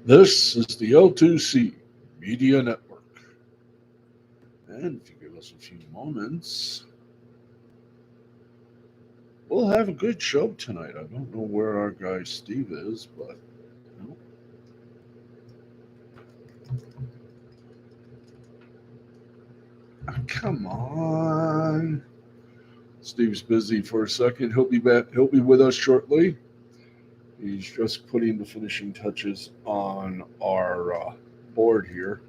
This is the L2C Media Network. And if you give us a few moments, we'll have a good show tonight. I don't know where our guy Steve is, but you know, come on. Steve's busy for a second. He'll be back. He'll be with us shortly. He's just putting the finishing touches on our board here.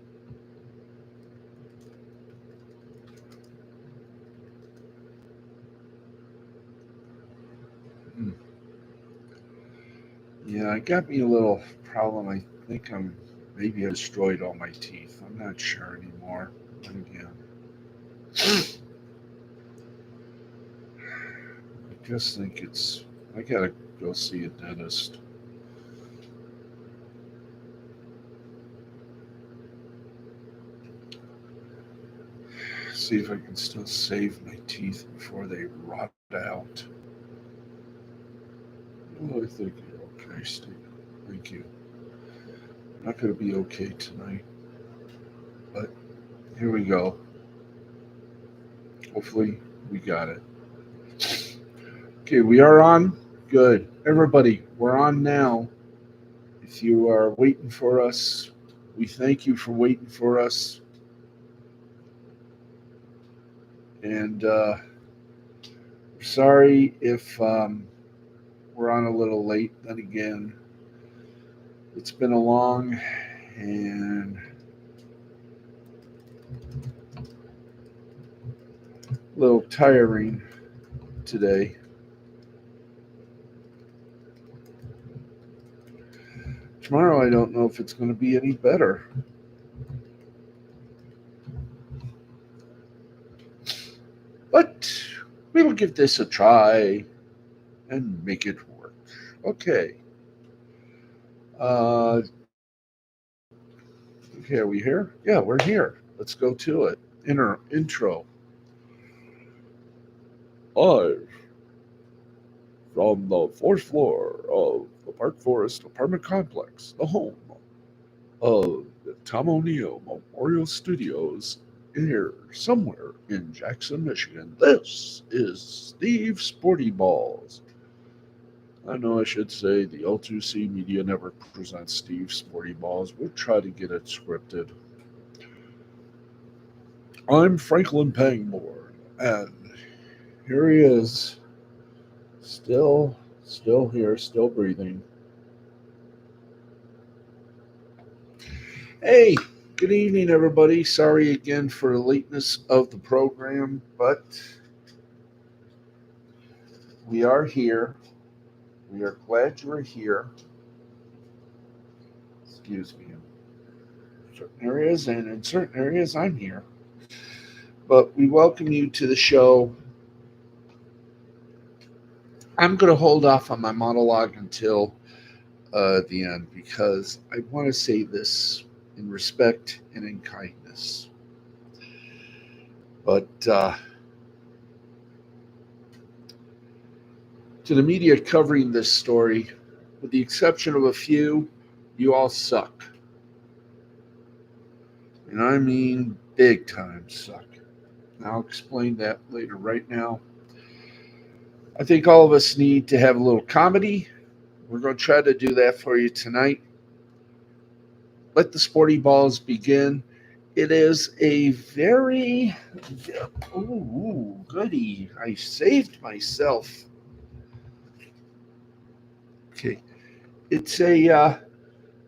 Hmm. Yeah, it got me a little problem. I think maybe I destroyed all my teeth. I'm not sure anymore. And again, I just think I gotta go see a dentist. See if I can still save my teeth before they rot out. Oh, I think you're okay, Steve. Thank you. Not gonna be okay tonight, but here we go. Hopefully, we got it. Okay, we are on. Good. Everybody, we're on now. If you are waiting for us, we thank you for waiting for us. And sorry if we're on a little late. Then again, it's been a long and a little tiring today. Tomorrow, I don't know if it's going to be any better. But we will give this a try and make it work. Okay. Uh, okay, are we here? Yeah, we're here. Let's go to it. Intro. Live from the fourth floor of the Park Forest apartment complex, the home of the Tom O'Neill Memorial Studios here somewhere in Jackson, Michigan. This is Steve Sporty Balls. I know I should say the L2C Media Network presents Steve Sporty Balls. We'll try to get it scripted. I'm Franklin Pangborn, and here he is, still here, still breathing. Hey, good evening, everybody. Sorry again for the lateness of the program, but we are here. We are glad you're here. Excuse me. In certain areas, and in certain areas, I'm here. But we welcome you to the show. I'm going to hold off on my monologue until the end because I want to say this in respect and in kindness. But to the media covering this story, with the exception of a few, you all suck. And I mean big time suck. And I'll explain that later. Right now, I think all of us need to have a little comedy. We're going to try to do that for you tonight. Let the sporty balls begin. It is a very, goody. I saved myself. Okay. It's a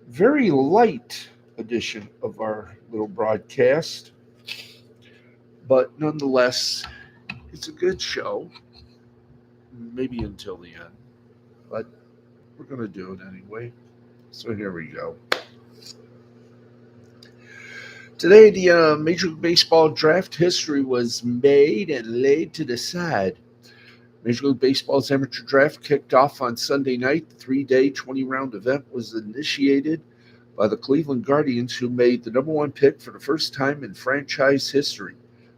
very light edition of our little broadcast, but nonetheless, it's a good show. Maybe until the end, but we're going to do it anyway. So here we go. Today, the Major League Baseball draft history was made and laid to the side. Major League Baseball's amateur draft kicked off on Sunday night. The 3-day, 20-round event was initiated by the Cleveland Guardians, who made the number one pick for the first time in franchise history.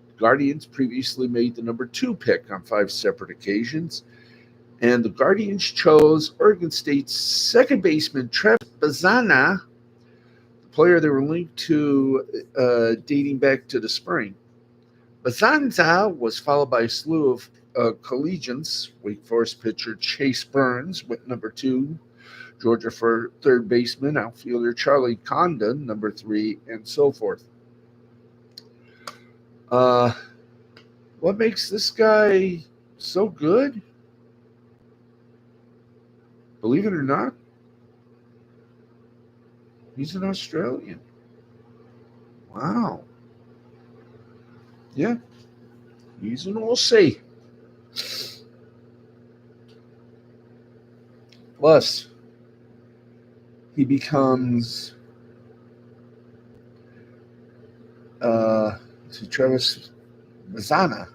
The Guardians previously made the number two pick on 5 separate occasions, and the Guardians chose Oregon State's second baseman Travis Bazzana player they were linked to dating back to the spring. Bazanza was followed by a slew of collegians. Wake Forest pitcher Chase Burns went number 2, Georgia for third baseman, outfielder Charlie Condon, number 3, and so forth. Uh, what makes this guy so good? Believe it or not, he's an Australian. Wow. Yeah, he's an Aussie. Plus, he becomes Travis Mazzana,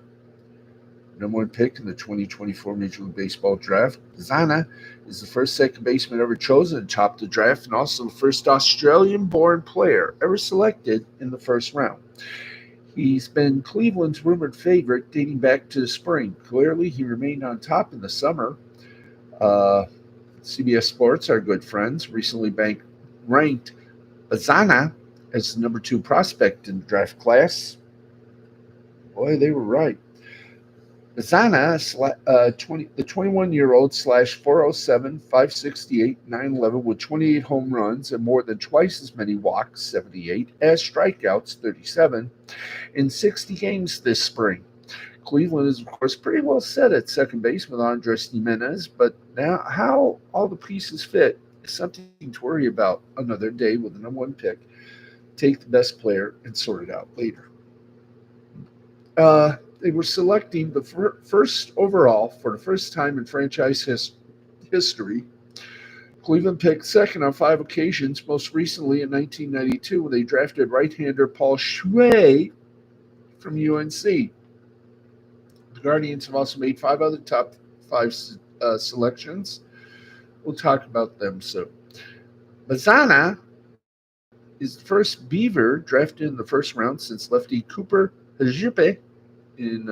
number 1 pick in the 2024 Major League Baseball draft. Zana is the first second baseman ever chosen to top the draft and also the first Australian-born player ever selected in the first round. He's been Cleveland's rumored favorite dating back to the spring. Clearly, he remained on top in the summer. CBS Sports, our good friends, recently ranked Zana as the number 2 prospect in the draft class. Boy, they were right. Zana, the 21-year-old slash 407, 568, 911 with 28 home runs and more than twice as many walks, 78, as strikeouts, 37, in 60 games this spring. Cleveland is, of course, pretty well set at second base with Andres Jimenez, but now how all the pieces fit is something to worry about another day with the number 1 pick. Take the best player and sort it out later. They were selecting the first overall for the first time in franchise history. Cleveland picked second on 5 occasions, most recently in 1992 when they drafted right-hander Paul Shuey from UNC. The Guardians have also made 5 other top 5 selections. We'll talk about them soon. Mazzana is the first Beaver drafted in the first round since lefty Cooper Hajipe in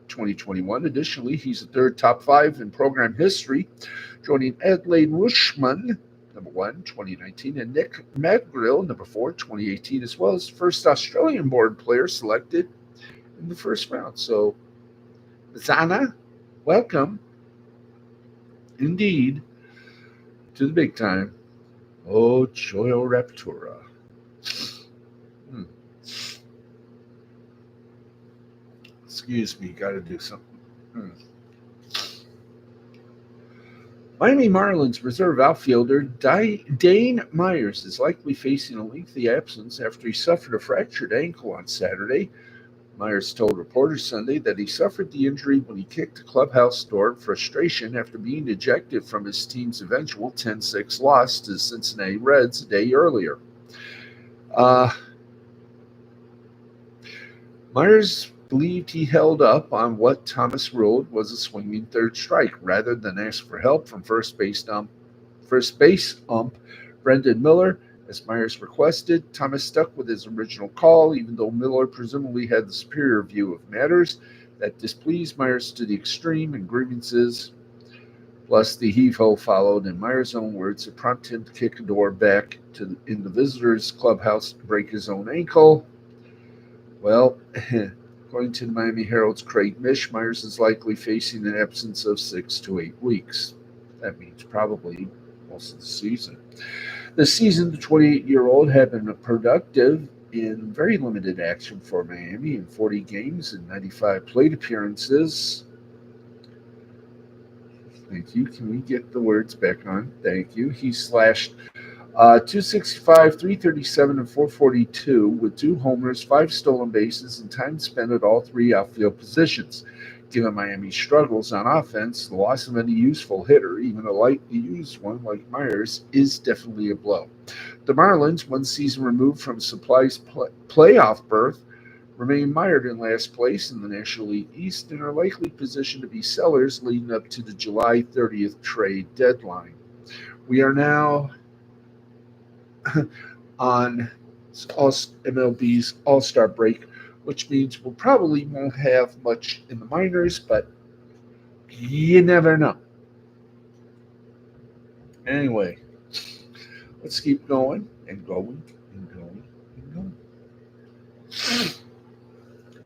2021. Additionally, he's the 3rd top 5 in program history, joining Adlai Rushman, number 1, 2019, and Nick Madrill, number 4, 2018, as well as the first Australian-born player selected in the first round. So, Zana, welcome, indeed, to the big time. Oh, Choyo Raptura. Excuse me, got to do something. Miami Marlins reserve outfielder Dane Myers is likely facing a lengthy absence after he suffered a fractured ankle on Saturday. Myers told reporters Sunday that he suffered the injury when he kicked the clubhouse door in frustration after being ejected from his team's eventual 10-6 loss to the Cincinnati Reds a day earlier. Myers believed he held up on what Thomas ruled was a swinging third strike rather than ask for help from first base ump Brendan Miller. As Myers requested, Thomas stuck with his original call, even though Miller presumably had the superior view of matters. That displeased Myers to the extreme, and grievances, plus the heave-ho followed, in Myers' own words, it prompted him to kick a door back in the visitors' clubhouse to break his own ankle. Well, according to the Miami Herald's Craig Mish, Myers is likely facing an absence of 6 to 8 weeks. That means probably most of the season. This season, the 28-year-old had been productive in very limited action for Miami in 40 games and 95 plate appearances. Thank you. Can we get the words back on? Thank you. He slashed 265, 337, and 442 with 2 homers, 5 stolen bases, and time spent at all 3 outfield positions. Given Miami's struggles on offense, the loss of any useful hitter, even a lightly used one like Myers, is definitely a blow. The Marlins, 1 season removed from Supply's playoff berth, remain mired in last place in the National League East and are likely positioned to be sellers leading up to the July 30th trade deadline. We are now on MLB's All-Star break, which means we'll probably won't have much in the minors, but you never know. Anyway, let's keep going and going and going and going.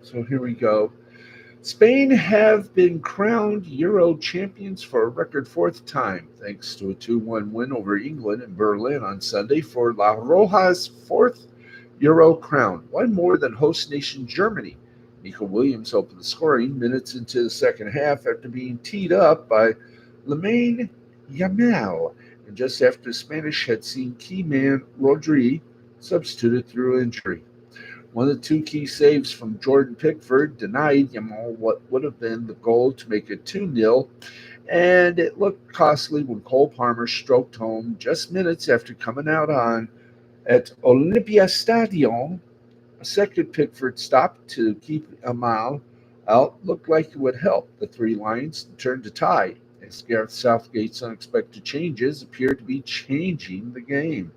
So here we go. Spain have been crowned Euro champions for a record fourth time, thanks to a 2-1 win over England in Berlin on Sunday for La Roja's fourth Euro crown, one more than host nation Germany. Nico Williams opened the scoring minutes into the second half after being teed up by Lamine Yamal, and just after the Spanish had seen key man Rodri substituted through injury. One of the two key saves from Jordan Pickford denied Yamal what would have been the goal to make it 2-0, and it looked costly when Cole Palmer stroked home just minutes after coming out on at Olympia Stadium. A second Pickford stop to keep Yamal out looked like it would help the Three Lions turn to tie, as Gareth Southgate's unexpected changes appeared to be changing the game.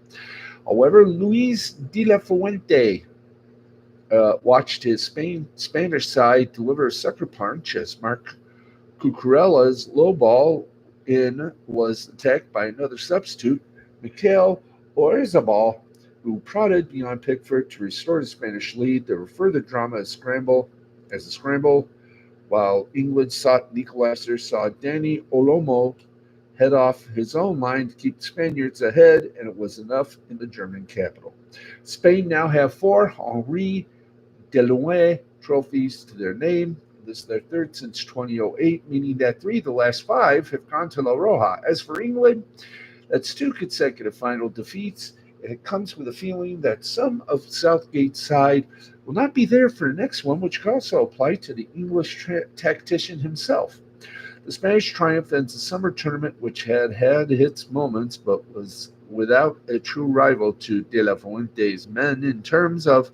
However, Luis de la Fuente watched his Spanish side deliver a sucker punch as Marc Cucurella's low ball in was attacked by another substitute, Mikel Oyarzabal, who prodded beyond Pickford to restore the Spanish lead. There were further drama as the scramble, while England sought equalizer, saw Danny Olmo head off his own line to keep the Spaniards ahead, and it was enough in the German capital. Spain now have four Henri Delouin trophies to their name. This is their third since 2008, meaning that three of the last five have gone to La Roja. As for England, that's two consecutive final defeats, and it comes with a feeling that some of Southgate's side will not be there for the next one, which could also apply to the English tactician himself. The Spanish triumph ends the summer tournament, which had its moments, but was without a true rival to De La Fuente's men in terms of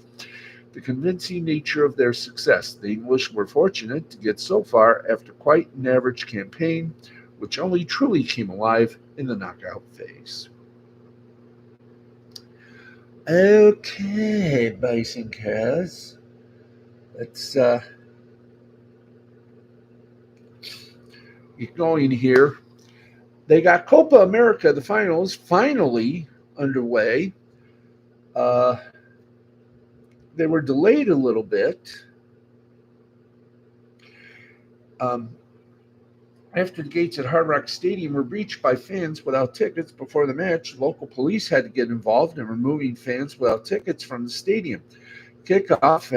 the convincing nature of their success. The English were fortunate to get so far after quite an average campaign, which only truly came alive in the knockout phase. Okay, boys and girls, let's get going here. They got Copa America, the finals, finally underway. They were delayed a little bit. After the gates at Hard Rock Stadium were breached by fans without tickets before the match, local police had to get involved in removing fans without tickets from the stadium. Kickoff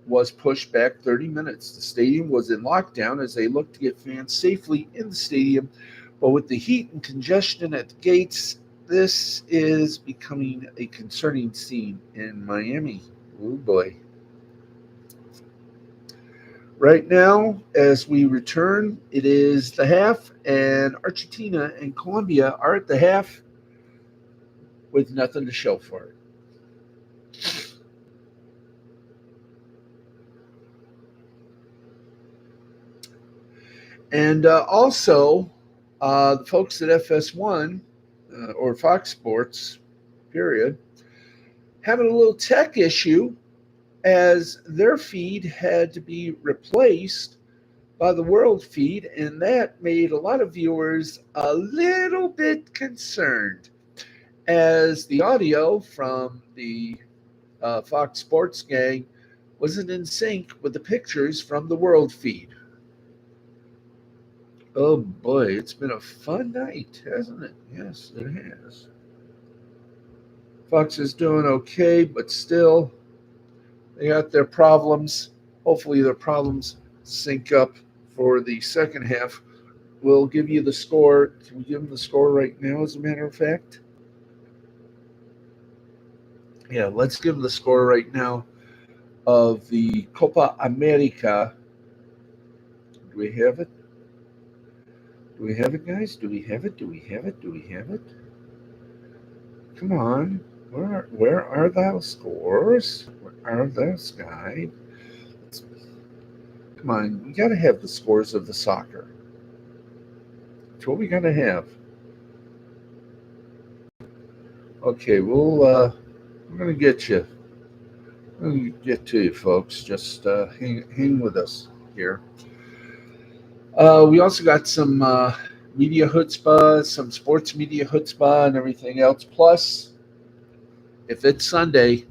was pushed back 30 minutes. The stadium was in lockdown as they looked to get fans safely in the stadium, but with the heat and congestion at the gates, this is becoming a concerning scene in Miami. Oh boy. Right now, as we return, it is the half, and Argentina and Colombia are at the half with nothing to show for it. And also, the folks at FS1 or Fox Sports, period, having a little tech issue as their feed had to be replaced by the world feed, and that made a lot of viewers a little bit concerned as the audio from the Fox Sports gang wasn't in sync with the pictures from the world feed. Oh boy, it's been a fun night, hasn't it? Yes, it has. Fox is doing okay, but still, they got their problems. Hopefully their problems sync up for the second half. We'll give you the score. Can we give them the score right now, as a matter of fact? Yeah, let's give them the score right now of the Copa America. Do we have it? Do we have it, guys? Do we have it? Do we have it? Do we have it? Come on. Where are those scores? Where are those, guys? Come on. We got to have the scores of the soccer. That's what we got to have. Okay, we're going to get you. We're going to get to you, folks. Just hang with us here. We also got some media chutzpah, some sports media chutzpah, and everything else. Plus, if it's Sunday,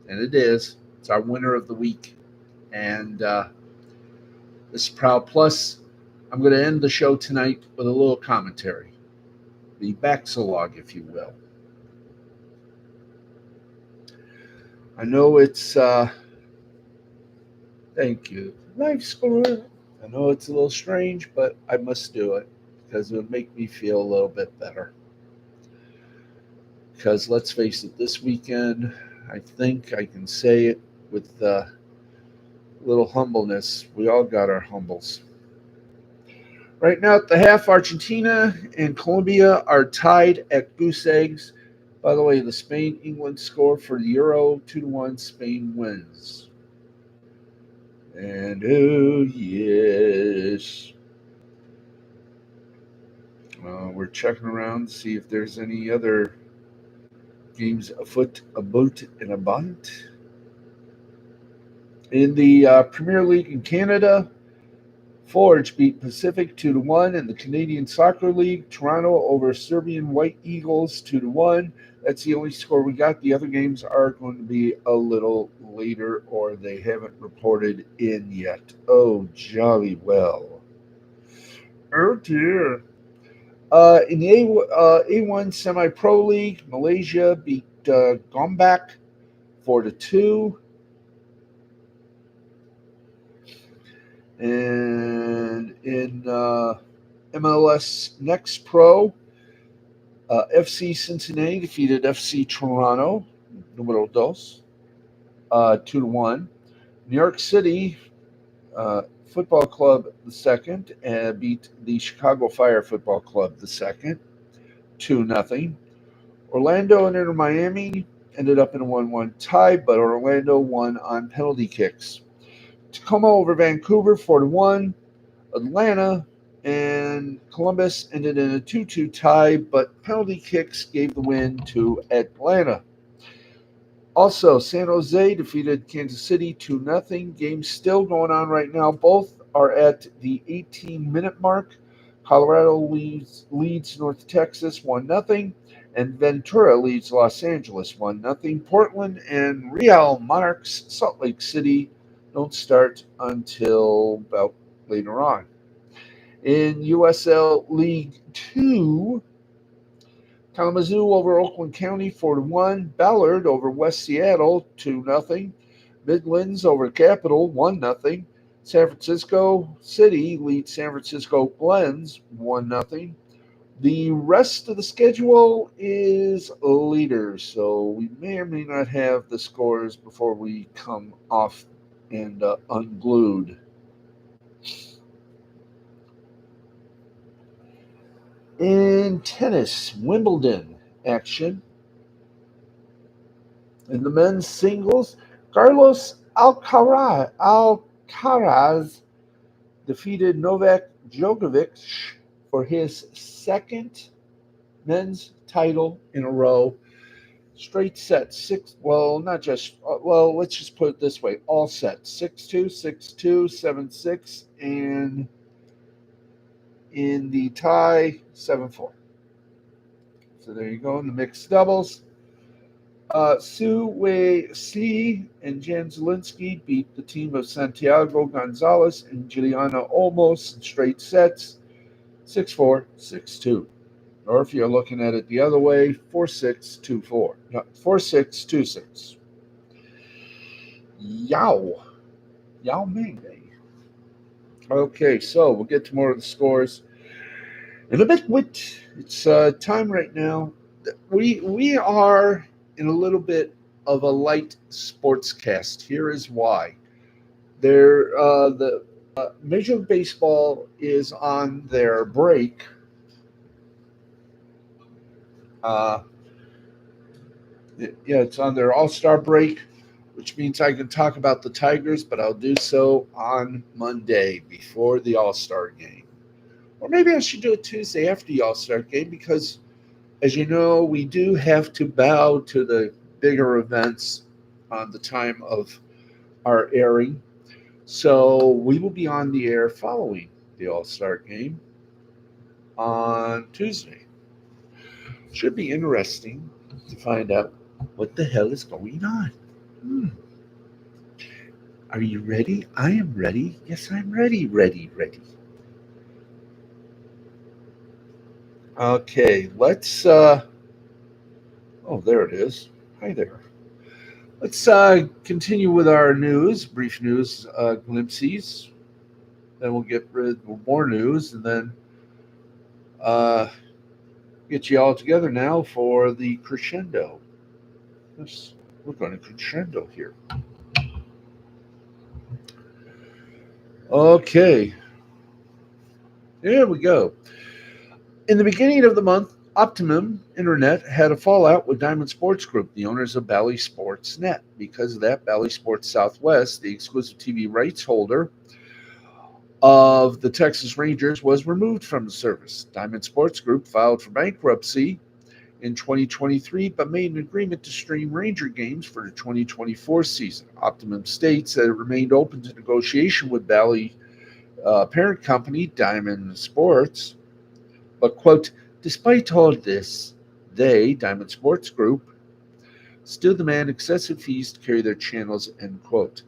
and it is, it's our winner of the week. And this is Proud Plus. I'm going to end the show tonight with a little commentary, the Baxalog, if you will. I know it's, thank you, life score. I know it's a little strange, but I must do it because it would make me feel a little bit better. Because let's face it, this weekend, I think I can say it with a little humbleness. We all got our humbles. Right now, at the half, Argentina and Colombia are tied at goose eggs. By the way, the Spain-England score for the Euro 2-1. Spain wins. And oh yes, we're checking around to see if there's any other games afoot, about, and about. In the Premier League in Canada, Forge beat Pacific 2-1 in the Canadian Soccer League. Toronto over Serbian White Eagles 2-1. That's the only score we got. The other games are going to be a little later, or they haven't reported in yet. Oh, jolly well. Oh dear. In the A1 Semi-Pro League, Malaysia beat Gombak 4-2. And in MLS Next Pro, FC Cincinnati defeated FC Toronto, numero dos, 2-1. New York City Football Club the second beat the Chicago Fire Football Club the second, 2-0. Orlando and Inter Miami ended up in a 1-1 tie, but Orlando won on penalty kicks. Tacoma over Vancouver 4-1. Atlanta and Columbus ended in a 2-2 tie, but penalty kicks gave the win to Atlanta. Also, San Jose defeated Kansas City 2-0. Games still going on right now. Both are at the 18-minute mark. Colorado leads North Texas 1-0, and Ventura leads Los Angeles 1-0. Portland and Real Monarchs Salt Lake City don't start until about later on. In USL League 2, Kalamazoo over Oakland County 4-1. Ballard over West Seattle 2-0. Midlands over Capital 1-0. San Francisco City leads San Francisco Glens 1-0. The rest of the schedule is leaders, so we may or may not have the scores before we come off and unglued. In tennis, Wimbledon action. In the men's singles, Carlos Alcaraz defeated Novak Djokovic for his second men's title in a row. Straight sets, let's just put it this way, all sets, 6-2, 6-2, 7-6, and in the tie, 7-4. So there you go in the mixed doubles. Su Wei Si and Jan Zielinski beat the team of Santiago Gonzalez and Juliana Olmos in straight sets, 6-4, 6-2. Or if you're looking at it the other way, 4-6, 2-4. No, 4-6, 2-6. Yow. Yao Ming. Okay, so we'll get to more of the scores in a bit. It's time right now. We are in a little bit of a light sports cast. Here is why. The Major League Baseball is on their break. It's on their All-Star break, which means I can talk about the Tigers, but I'll do so on Monday before the All-Star game. Or maybe I should do it Tuesday after the All-Star game because, as you know, we do have to bow to the bigger events on the time of our airing. So we will be on the air following the All-Star game on Tuesday. Should be interesting to find out What the hell is going on? Hmm. Are you ready? I am ready. Yes, I'm ready, ready, ready. Okay, let's oh, there it is. Hi there. Let's continue with our news, brief news glimpses. Then we'll get rid of more news and then uh, get you all together now for the crescendo. Yes, we're going to crescendo here. Okay, here we go. In the beginning of the month, Optimum Internet had a fallout with Diamond Sports Group, the owners of Bally Sports Net. Because of that, Bally Sports Southwest, the exclusive TV rights holder of the Texas Rangers, was removed from the service. Diamond Sports Group filed for bankruptcy in 2023, but made an agreement to stream Ranger games for the 2024 season. Optimum states that it remained open to negotiation with Bally parent company Diamond Sports, but, quote, despite all this, they, Diamond Sports Group, still demand excessive fees to carry their channels, end quote.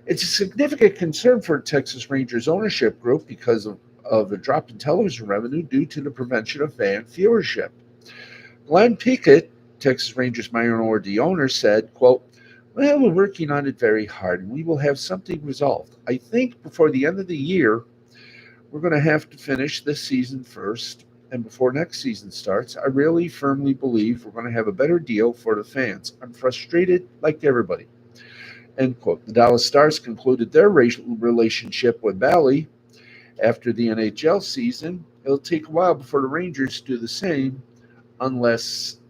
It's a significant concern for Texas Rangers ownership group because of a drop in television revenue due to the prevention of fan viewership. Glenn Pickett, Texas Rangers minority owner, said, quote, well, we're working on it very hard and we will have something resolved. I think before the end of the year, we're going to have to finish this season first. And before next season starts, I really firmly believe we're going to have a better deal for the fans. I'm frustrated like everybody. End quote. The Dallas Stars concluded their relationship with Bally after the NHL season. It'll take a while before the Rangers do the same unless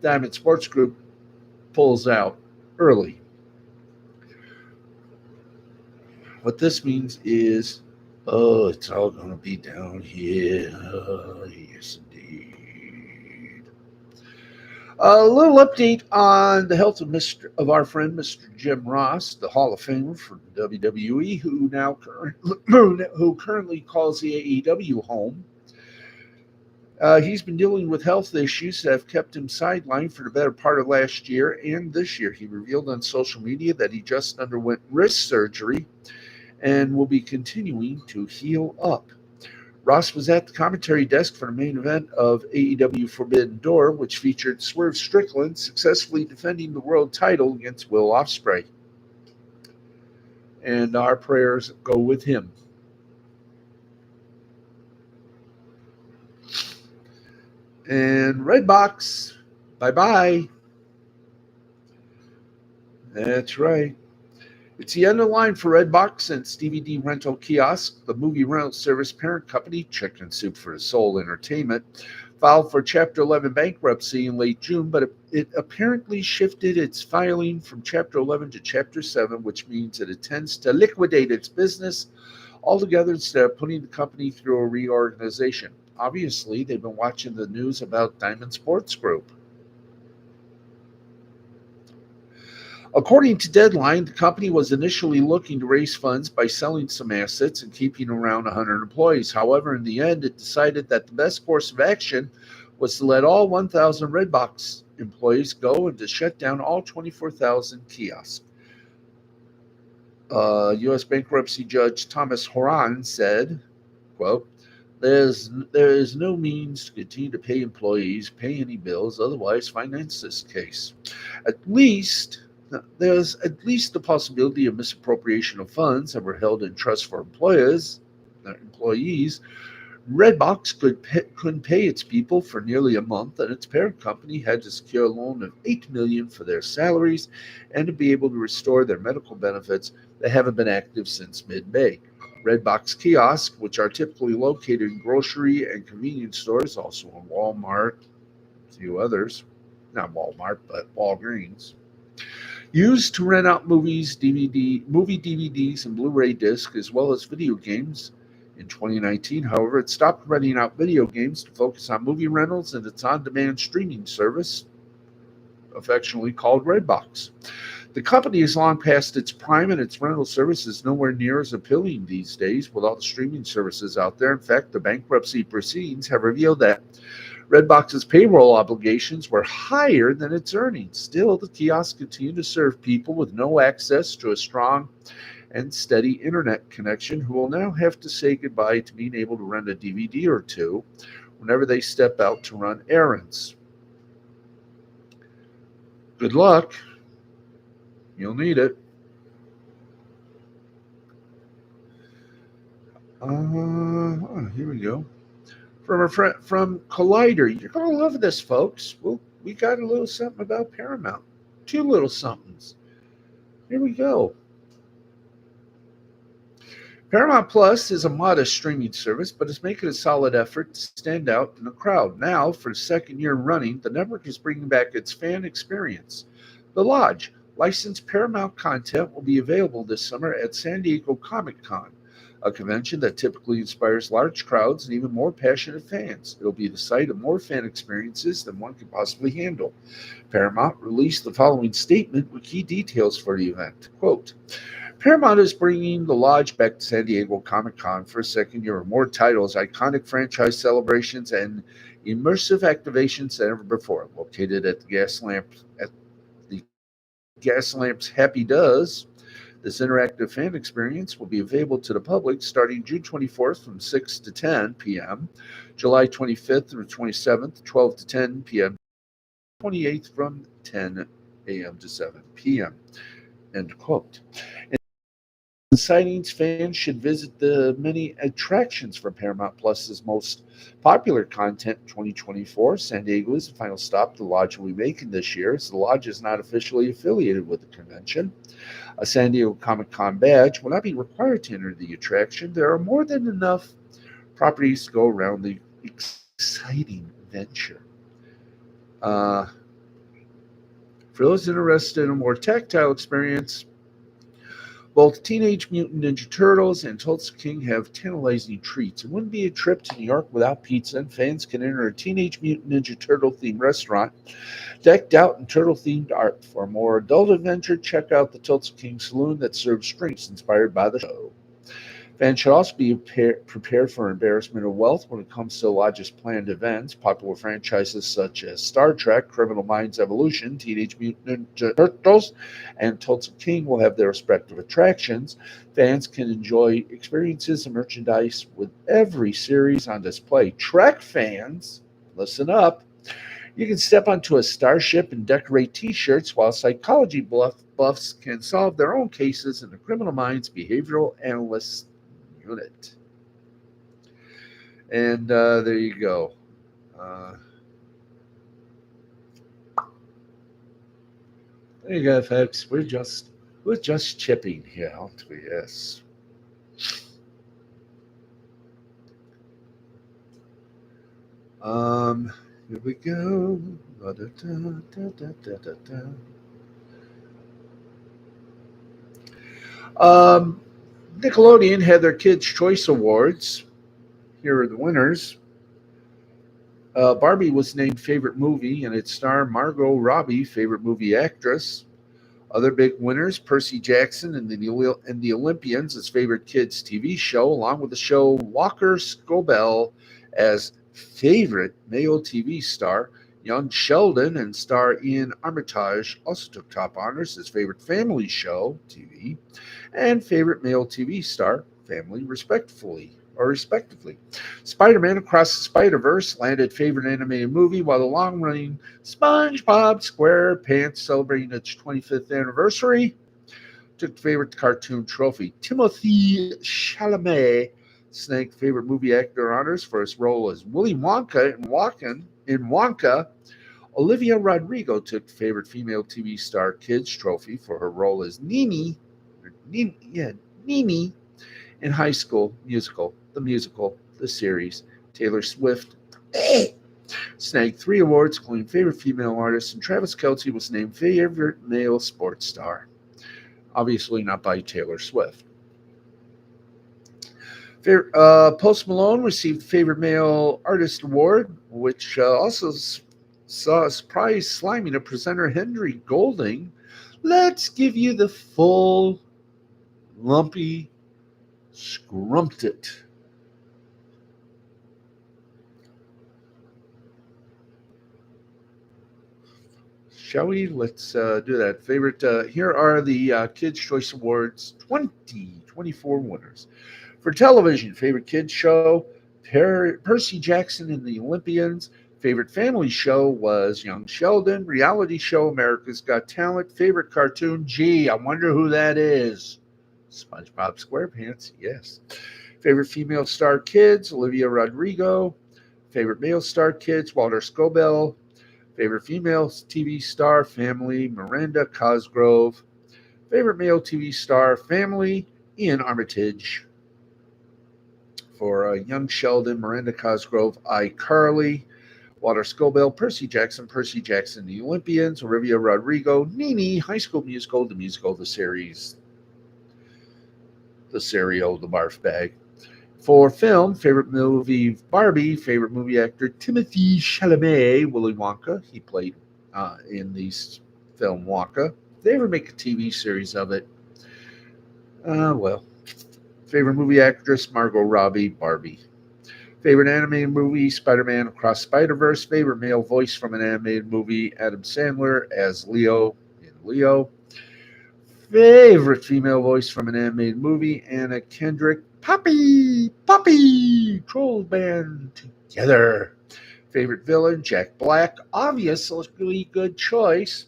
Diamond Sports Group pulls out early. What this means is, oh, it's all going to be down here. Oh, yes, indeed. A little update on the health of our friend Mr. Jim Ross, the Hall of Famer for WWE, who currently calls the AEW home. He's been dealing with health issues that have kept him sidelined for the better part of last year and this year. He revealed on social media that he just underwent wrist surgery and will be continuing to heal up. Ross was at the commentary desk for the main event of AEW Forbidden Door, which featured Swerve Strickland successfully defending the world title against Will Ospreay. And our prayers go with him. And Redbox, bye-bye. That's right. It's the end of the line for Redbox and its DVD rental kiosk. The movie rental service parent company, Chicken Soup for the Soul Entertainment, filed for Chapter 11 bankruptcy in late June, but it apparently shifted its filing from Chapter 11 to Chapter 7, which means it intends to liquidate its business altogether instead of putting the company through a reorganization. Obviously, they've been watching the news about Diamond Sports Group. According to Deadline, the company was initially looking to raise funds by selling some assets and keeping around 100 employees. However, in the end, it decided that the best course of action was to let all 1,000 Redbox employees go and to shut down all 24,000 kiosks. U.S. bankruptcy judge Thomas Horan said, quote, there is no means to continue to pay employees, pay any bills, otherwise finance this case. There's at least the possibility of misappropriation of funds that were held in trust for employees. Redbox couldn't pay its people for nearly a month, and its parent company had to secure a loan of $8 million for their salaries and to be able to restore their medical benefits that haven't been active since mid-May. Redbox kiosks, which are typically located in grocery and convenience stores, also in Walmart, a few others, not Walmart, but Walgreens, used to rent out movie DVDs, and Blu-ray discs, as well as video games. In 2019, however, it stopped renting out video games to focus on movie rentals and its on-demand streaming service, affectionately called Redbox. The company is long past its prime, and its rental service is nowhere near as appealing these days with all the streaming services out there. In fact, the bankruptcy proceedings have revealed that Redbox's payroll obligations were higher than its earnings. Still, the kiosk continued to serve people with no access to a strong and steady internet connection who will now have to say goodbye to being able to rent a DVD or two whenever they step out to run errands. Good luck. You'll need it. Here we go. From a friend from Collider. You're gonna love this, folks. We got a little something about Paramount. Two little somethings. Here we go. Paramount Plus is a modest streaming service, but is making a solid effort to stand out in the crowd. Now, for the second year running, the network is bringing back its fan experience. The Lodge, licensed Paramount content, will be available this summer at San Diego Comic Con, a convention that typically inspires large crowds and even more passionate fans. It'll be the site of more fan experiences than one can possibly handle. Paramount released the following statement with key details for the event. Quote, Paramount is bringing the Lodge back to San Diego Comic Con for a second year with more titles, iconic franchise celebrations, and immersive activations than ever before. Located at the Gas Lamps Happy Does, this interactive fan experience will be available to the public starting June 24th from 6 to 10 p.m., July 25th through 27th, 12 to 10 p.m., 28th from 10 a.m. to 7 p.m. End quote. In sightings, fans should visit the many attractions from Paramount Plus's most popular content in 2024. San Diego is the final stop the Lodge will be making this year, as the Lodge is not officially affiliated with the convention. A San Diego Comic Con badge will not be required to enter the attraction. There are more than enough properties to go around the exciting venture. For those interested in a more tactile experience, both Teenage Mutant Ninja Turtles and Tulsa King have tantalizing treats. It wouldn't be a trip to New York without pizza, and fans can enter a Teenage Mutant Ninja Turtle themed restaurant decked out in turtle themed art. For a more adult adventure, check out the Tulsa King Saloon that serves drinks inspired by the show. Fans should also be prepared for embarrassment of wealth when it comes to the Lodge's planned events. Popular franchises such as Star Trek, Criminal Minds Evolution, Teenage Mutant Ninja Turtles, and Tulsa King will have their respective attractions. Fans can enjoy experiences and merchandise with every series on display. Trek fans, listen up. You can step onto a starship and decorate t-shirts, while psychology buffs can solve their own cases in the Criminal Minds Behavioral Analyst Unit. And there you go. There you go, folks. We're just chipping here, aren't we? Yes. Here we go. Nickelodeon had their Kids' Choice Awards. Here are the winners. Barbie was named favorite movie, and its star Margot Robbie favorite movie actress. Other big winners: Percy Jackson and the Olympians as favorite kids TV show, along with the show Walker Scobell as favorite male TV star. Young Sheldon and star Ian Armitage also took top honors as favorite family show TV and favorite male TV star family, respectively. Spider-Man Across the Spider-Verse landed favorite animated movie, while the long-running SpongeBob SquarePants, celebrating its 25th anniversary, took the favorite cartoon trophy. Timothy Chalamet snagged favorite movie actor honors for his role as Willy Wonka in Wonka. Olivia Rodrigo took favorite female TV star kids trophy for her role as Nini in High School Musical, the series. Taylor Swift snagged 3 awards, including favorite female artist, and Travis Kelce was named favorite male sports star. Obviously not by Taylor Swift. Post Malone received favorite male artist award, which also saw a surprise sliming of presenter Henry Golding. Let's give you the full lumpy Scrumped it. Shall we? Let's do that. Favorite. Here are the Kids' Choice Awards 2024 winners. For television, favorite kids show, Percy Jackson and the Olympians. Favorite family show was Young Sheldon. Reality show, America's Got Talent. Favorite cartoon, gee, I wonder who that is. SpongeBob SquarePants, yes. Favorite female star kids, Olivia Rodrigo. Favorite male star kids, Walter Scobell. Favorite female TV star, family, Miranda Cosgrove. Favorite male TV star, family, Ian Armitage. For Young Sheldon, Miranda Cosgrove, iCarly. Walter Scobell, Percy Jackson, the Olympians. Olivia Rodrigo, Nene, High School Musical, the musical, the series, the cereal, the barf bag. For film, favorite movie, Barbie. Favorite movie actor, Timothy Chalamet, Willy Wonka. He played in the film Wonka. Did they ever make a TV series of it? Well. Favorite movie actress, Margot Robbie, Barbie. Favorite animated movie, Spider-Man Across Spider-Verse. Favorite male voice from an animated movie, Adam Sandler as Leo in Leo. Favorite female voice from an animated movie, Anna Kendrick, Poppy, Troll Band Together. Favorite villain, Jack Black, obviously good choice.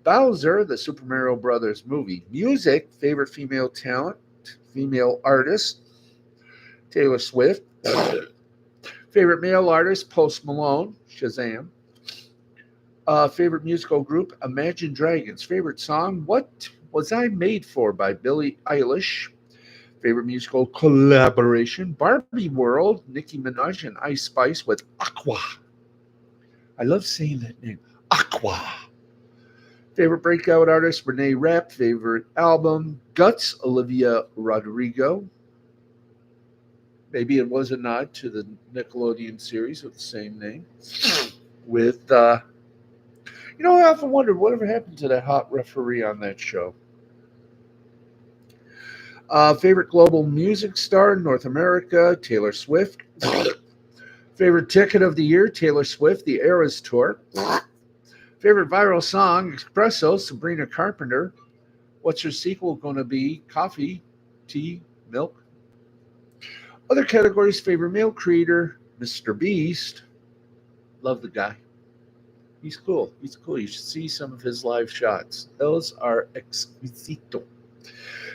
Bowser, the Super Mario Brothers movie. Music, favorite female talent, female artist, Taylor Swift. Favorite male artist, Post Malone, Shazam. Favorite musical group, Imagine Dragons. Favorite song, What Was I Made For by Billie Eilish. Favorite musical collaboration, Barbie World, Nicki Minaj and Ice Spice with Aqua. I love saying that name, Aqua. Favorite breakout artist, Renee Rapp. Favorite album, Guts, Olivia Rodrigo. Maybe it was a nod to the Nickelodeon series of the same name. With, I often wondered whatever happened to that hot referee on that show. Favorite global music star, North America, Taylor Swift. Favorite ticket of the year, Taylor Swift, The Eras Tour. Favorite viral song, Espresso, Sabrina Carpenter. What's your sequel going to be? Coffee, tea, milk. Other categories, favorite male creator, Mr. Beast. Love the guy. He's cool. You should see some of his live shots. Those are exquisito.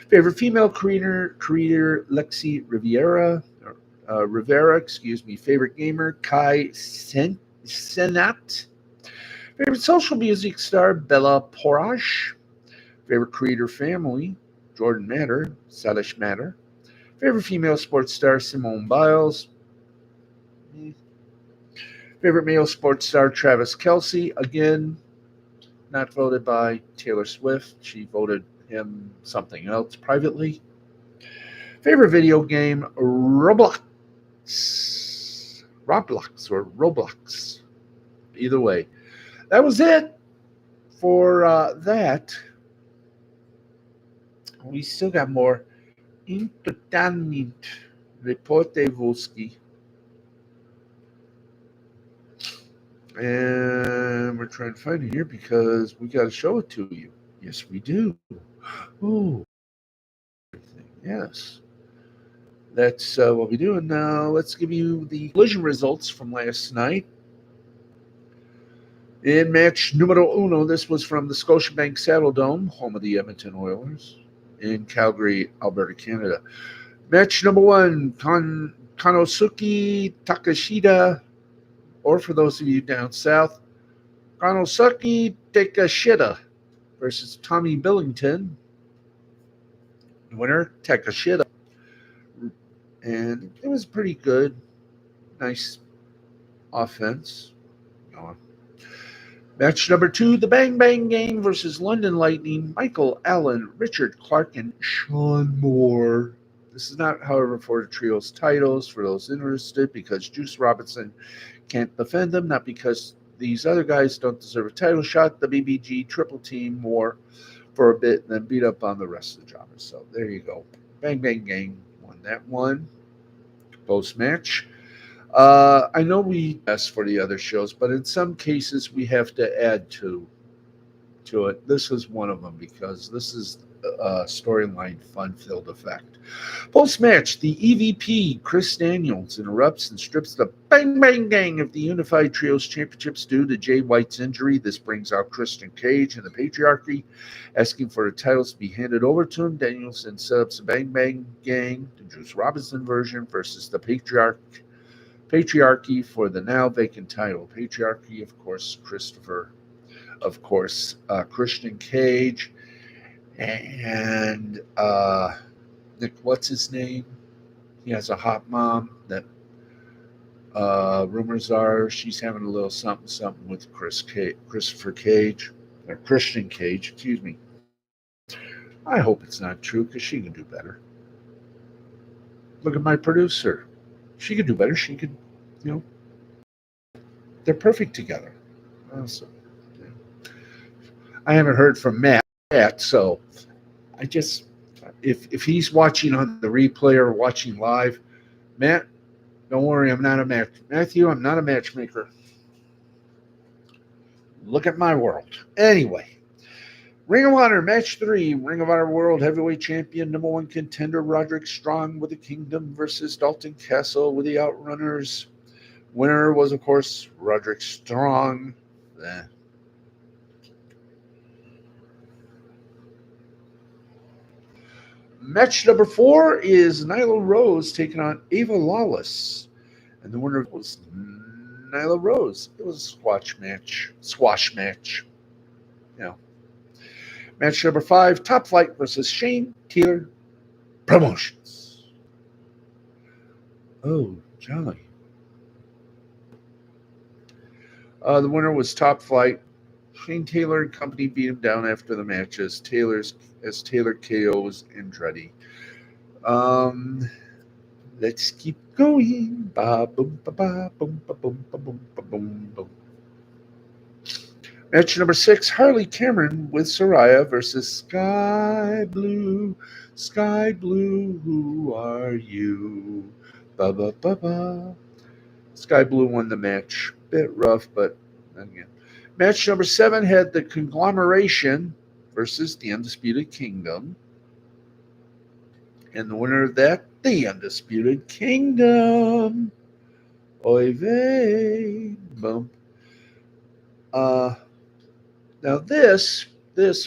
Favorite female creator Lexi Rivera. Favorite gamer, Kai Senat. Favorite social music star, Bella Porash. Favorite creator family, Jordan Matter, Salish Matter. Favorite female sports star, Simone Biles. Favorite male sports star, Travis Kelce. Again, not voted by Taylor Swift. She voted him something else privately. Favorite video game, Roblox. Roblox. Either way. That was it for that. We still got more entertainment. Reporte-Volsky. And we're trying to find it here because we got to show it to you. Yes, we do. Oh, yes. That's what we do. And now let's give you the collision results from last night. In match numero uno, this was from the Scotiabank Saddle Dome, home of the Edmonton Oilers, in Calgary, Alberta, Canada. Match number one, Konosuke Takashita, or for those of you down south, Konosuke Takashita versus Tommy Billington. Winner, Takashita. And it was pretty good. Nice offense. Match number two, the Bang Bang Gang versus London Lightning, Michael Allen, Richard Clark, and Sean Moore. This is not, however, for the trio's titles, for those interested, because Juice Robinson can't defend them, not because these other guys don't deserve a title shot. The BBG triple team Moore for a bit and then beat up on the rest of the jobbers. So there you go. Bang Bang Gang won that one. Post-match. I know we asked for the other shows, but in some cases we have to add to to it. This is one of them because this is a storyline fun-filled effect. Post-match, the EVP, Chris Daniels, interrupts and strips the Bang Bang Gang of the Unified Trios Championships due to Jay White's injury. This brings out Christian Cage and the Patriarchy, asking for the titles to be handed over to him. Daniels then set up the Bang Bang Gang, the Juice Robinson version, versus the Patriarchy for the now vacant title. Patriarchy, of course, Christian Cage, and Nick, what's his name? He has a hot mom that rumors are she's having a little something with Christopher Cage, or Christian Cage, excuse me. I hope it's not true because she can do better. Look at my producer. She could do better. She could, you know, they're perfect together. So, yeah. I haven't heard from Matt yet, so I just, if he's watching on the replay or watching live, Matt, don't worry, I'm not a Matthew, I'm not a matchmaker. Look at my world. Anyway, Ring of Honor, match 3. Ring of Honor World Heavyweight Champion, number 1 contender, Roderick Strong with the Kingdom versus Dalton Castle with the Outrunners. Winner was, of course, Roderick Strong. Match number 4 is Nyla Rose taking on Ava Lawless. And the winner was Nyla Rose. It was a squash match. Yeah. Match number 5, Top Flight versus Shane Taylor Promotions. Oh, Johnny. The winner was Top Flight. Shane Taylor and company beat him down after the match as Taylor KOs Andretti. Let's keep going. Ba boom ba ba boom ba boom ba boom ba boom boom. Match number 6, Harley Cameron with Soraya versus Sky Blue. Sky Blue, who are you? Ba ba ba ba. Sky Blue won the match. Bit rough, but again. Match number 7 had the Conglomeration versus the Undisputed Kingdom. And the winner of that, the Undisputed Kingdom. Oy vey. Boom. Now this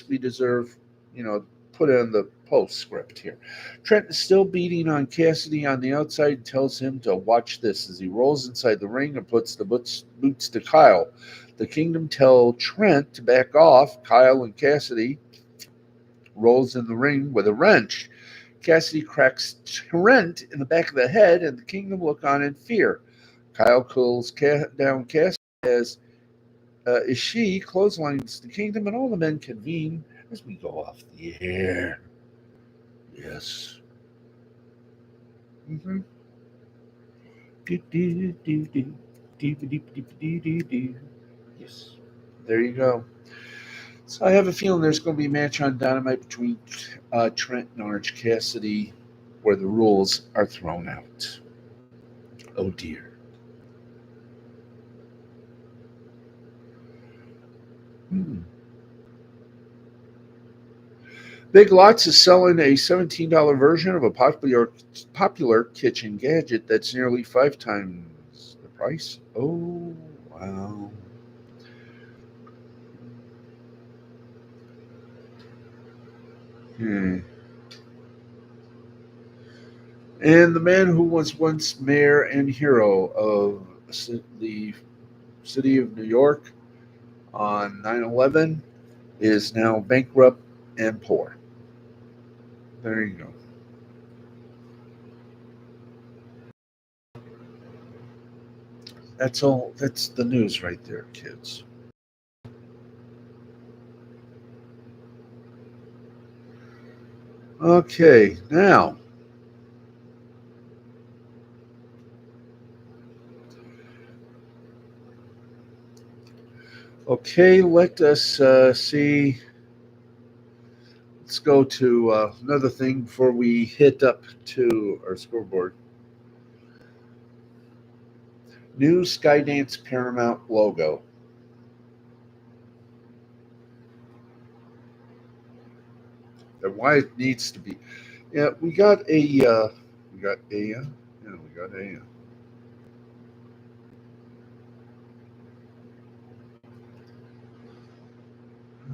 we deserve, put in the postscript here. Trent is still beating on Cassidy on the outside and tells him to watch this as he rolls inside the ring and puts the boots to Kyle. The Kingdom tell Trent to back off. Kyle and Cassidy rolls in the ring with a wrench. Cassidy cracks Trent in the back of the head, and the Kingdom look on in fear. Kyle pulls down Cassidy as she clotheslines the Kingdom, and all the men convene as we go off the air. Yes. Mm-hmm. Yes. There you go. So I have a feeling there's going to be a match on Dynamite between Trent and Orange Cassidy where the rules are thrown out. Oh dear. Big Lots is selling a $17 version of a popular kitchen gadget that's nearly 5 times the price. Oh, wow. And the man who was once mayor and hero of the city of New York on 9/11 is now bankrupt and poor. There you go. That's all. That's the news right there, kids. Okay, now. Okay, let us see. Let's go to another thing before we hit up to our scoreboard. New Skydance Paramount logo. and why it needs to be. Yeah, we got a, yeah, we got a.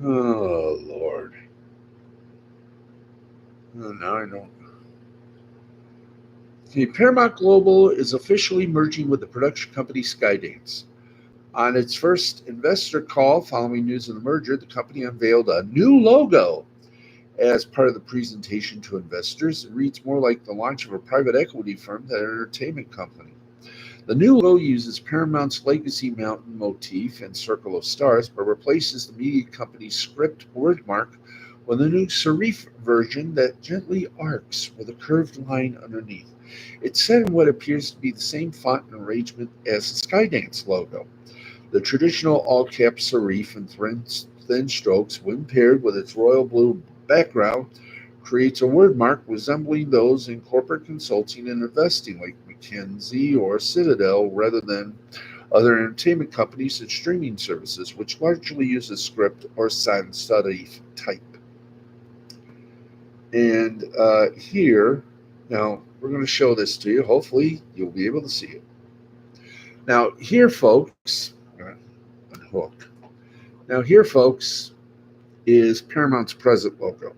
Oh Lord, oh, now I don't. Okay, Paramount Global is officially merging with the production company Skydance. On its first investor call following news of the merger, the company unveiled a new logo as part of the presentation to investors. It reads more like the launch of a private equity firm than an entertainment company. The new logo uses Paramount's legacy mountain motif and circle of stars, but replaces the media company's script wordmark with a new serif version that gently arcs with a curved line underneath. It's set in what appears to be the same font and arrangement as the Skydance logo. The traditional all-cap serif and thin strokes, when paired with its royal blue background, creates a wordmark resembling those in corporate consulting and investing like McKinsey or Citadel rather than other entertainment companies and streaming services, which largely use a script or sans serif type. And here, now we're going to show this to you. Hopefully, you'll be able to see it. Now, here, folks, unhook. Now, here, folks, is Paramount's present logo.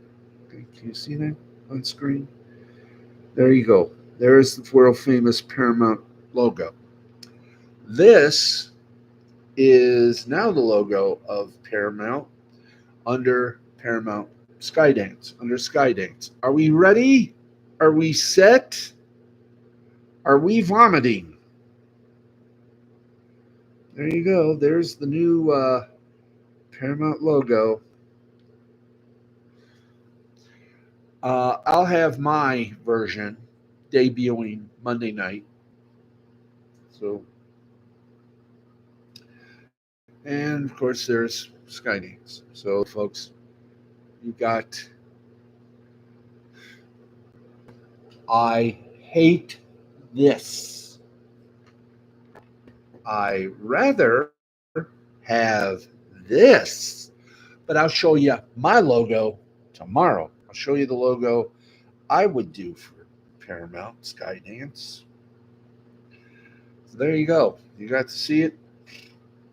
Okay, can you see that on screen? There you go. There's the world famous Paramount logo. This is now the logo of Paramount under Paramount Skydance, under Skydance. Are we ready? Are we set? Are we vomiting? There you go. There's the new Paramount logo. I'll have my version debuting Monday night. So, and of course, there's Skydance. So, folks, you got. I hate this. I rather have this. But I'll show you my logo tomorrow. I'll show you the logo I would do for Paramount Skydance. So there you go. You got to see it.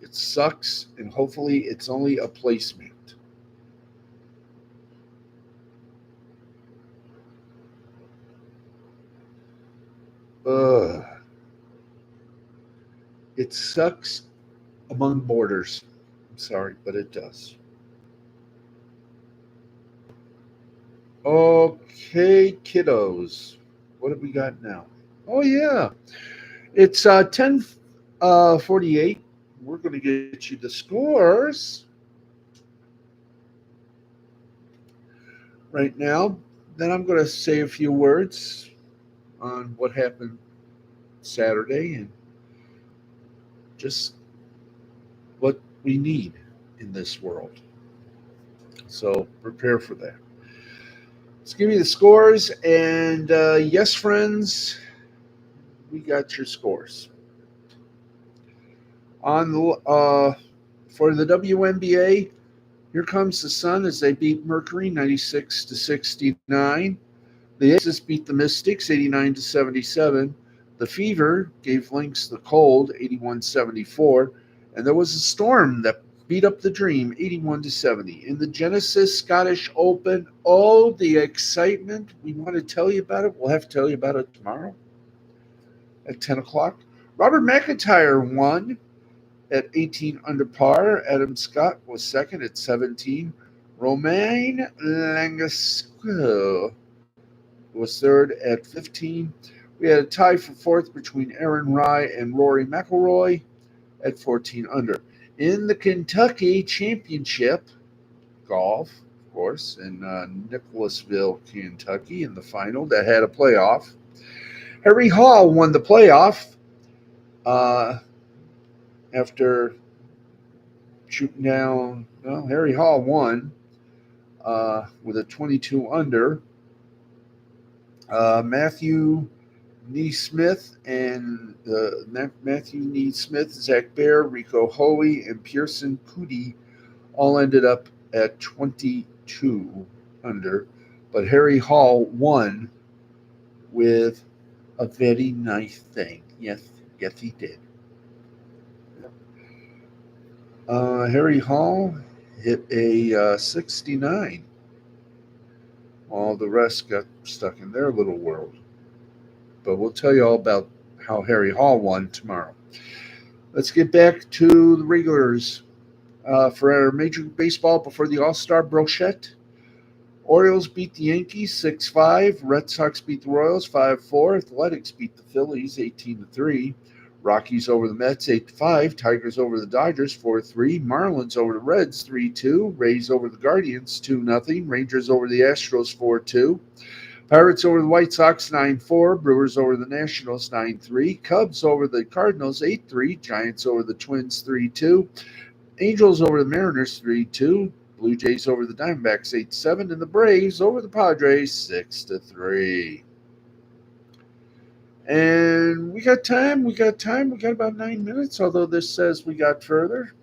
It sucks, and hopefully it's only a placement. Ugh. It sucks among borders. I'm sorry, but it does. Okay, kiddos. What have we got now? Oh yeah, it's 10:48. We're going to get you the scores right now. Then I'm going to say a few words on what happened Saturday and just what we need in this world. So prepare for that. Let's give you the scores. And yes, friends, we got your scores. On the for the WNBA, here comes the Sun as they beat Mercury 96-69. The Aces beat the Mystics 89-77. The Fever gave Lynx the Cold 81-74. And there was a storm that beat up the Dream 81-70. In the Genesis Scottish Open, oh, the excitement. We want to tell you about it. We'll have to tell you about it tomorrow at 10 o'clock. Robert McIntyre won at 18 under par. Adam Scott was second at 17. Romain Langesco was third at 15. We had a tie for fourth between Aaron Rai and Rory McIlroy at 14 under. In the Kentucky Championship, golf, of course, in Nicholasville, Kentucky, in the final that had a playoff, Harry Hall won the playoff after shooting down. Well, Harry Hall won with a 22 under. Matthew Neesmith and Matthew Neesmith, Zach Baer, Rico Hoey, and Pearson Cootie all ended up at 22 under. But Harry Hall won with a very nice thing. Yes, yes, he did. Harry Hall hit a 69, while the rest got stuck in their little world. But we'll tell you all about how Harry Hall won tomorrow. Let's get back to the regulars. For our Major League Baseball before the All Star brochette, Orioles beat the Yankees 6-5. Red Sox beat the Royals 5-4. Athletics beat the Phillies 18-3. Rockies over the Mets 8-5. Tigers over the Dodgers 4-3. Marlins over the Reds 3-2. Rays over the Guardians 2-0. Rangers over the Astros 4-2. Pirates over the White Sox 9-4. Brewers over the Nationals 9-3. Cubs over the Cardinals 8-3. Giants over the Twins 3-2. Angels over the Mariners 3-2. Blue Jays over the Diamondbacks 8-7. And the Braves over the Padres 6-3. And we got time. We got about 9 minutes, although this says we got further.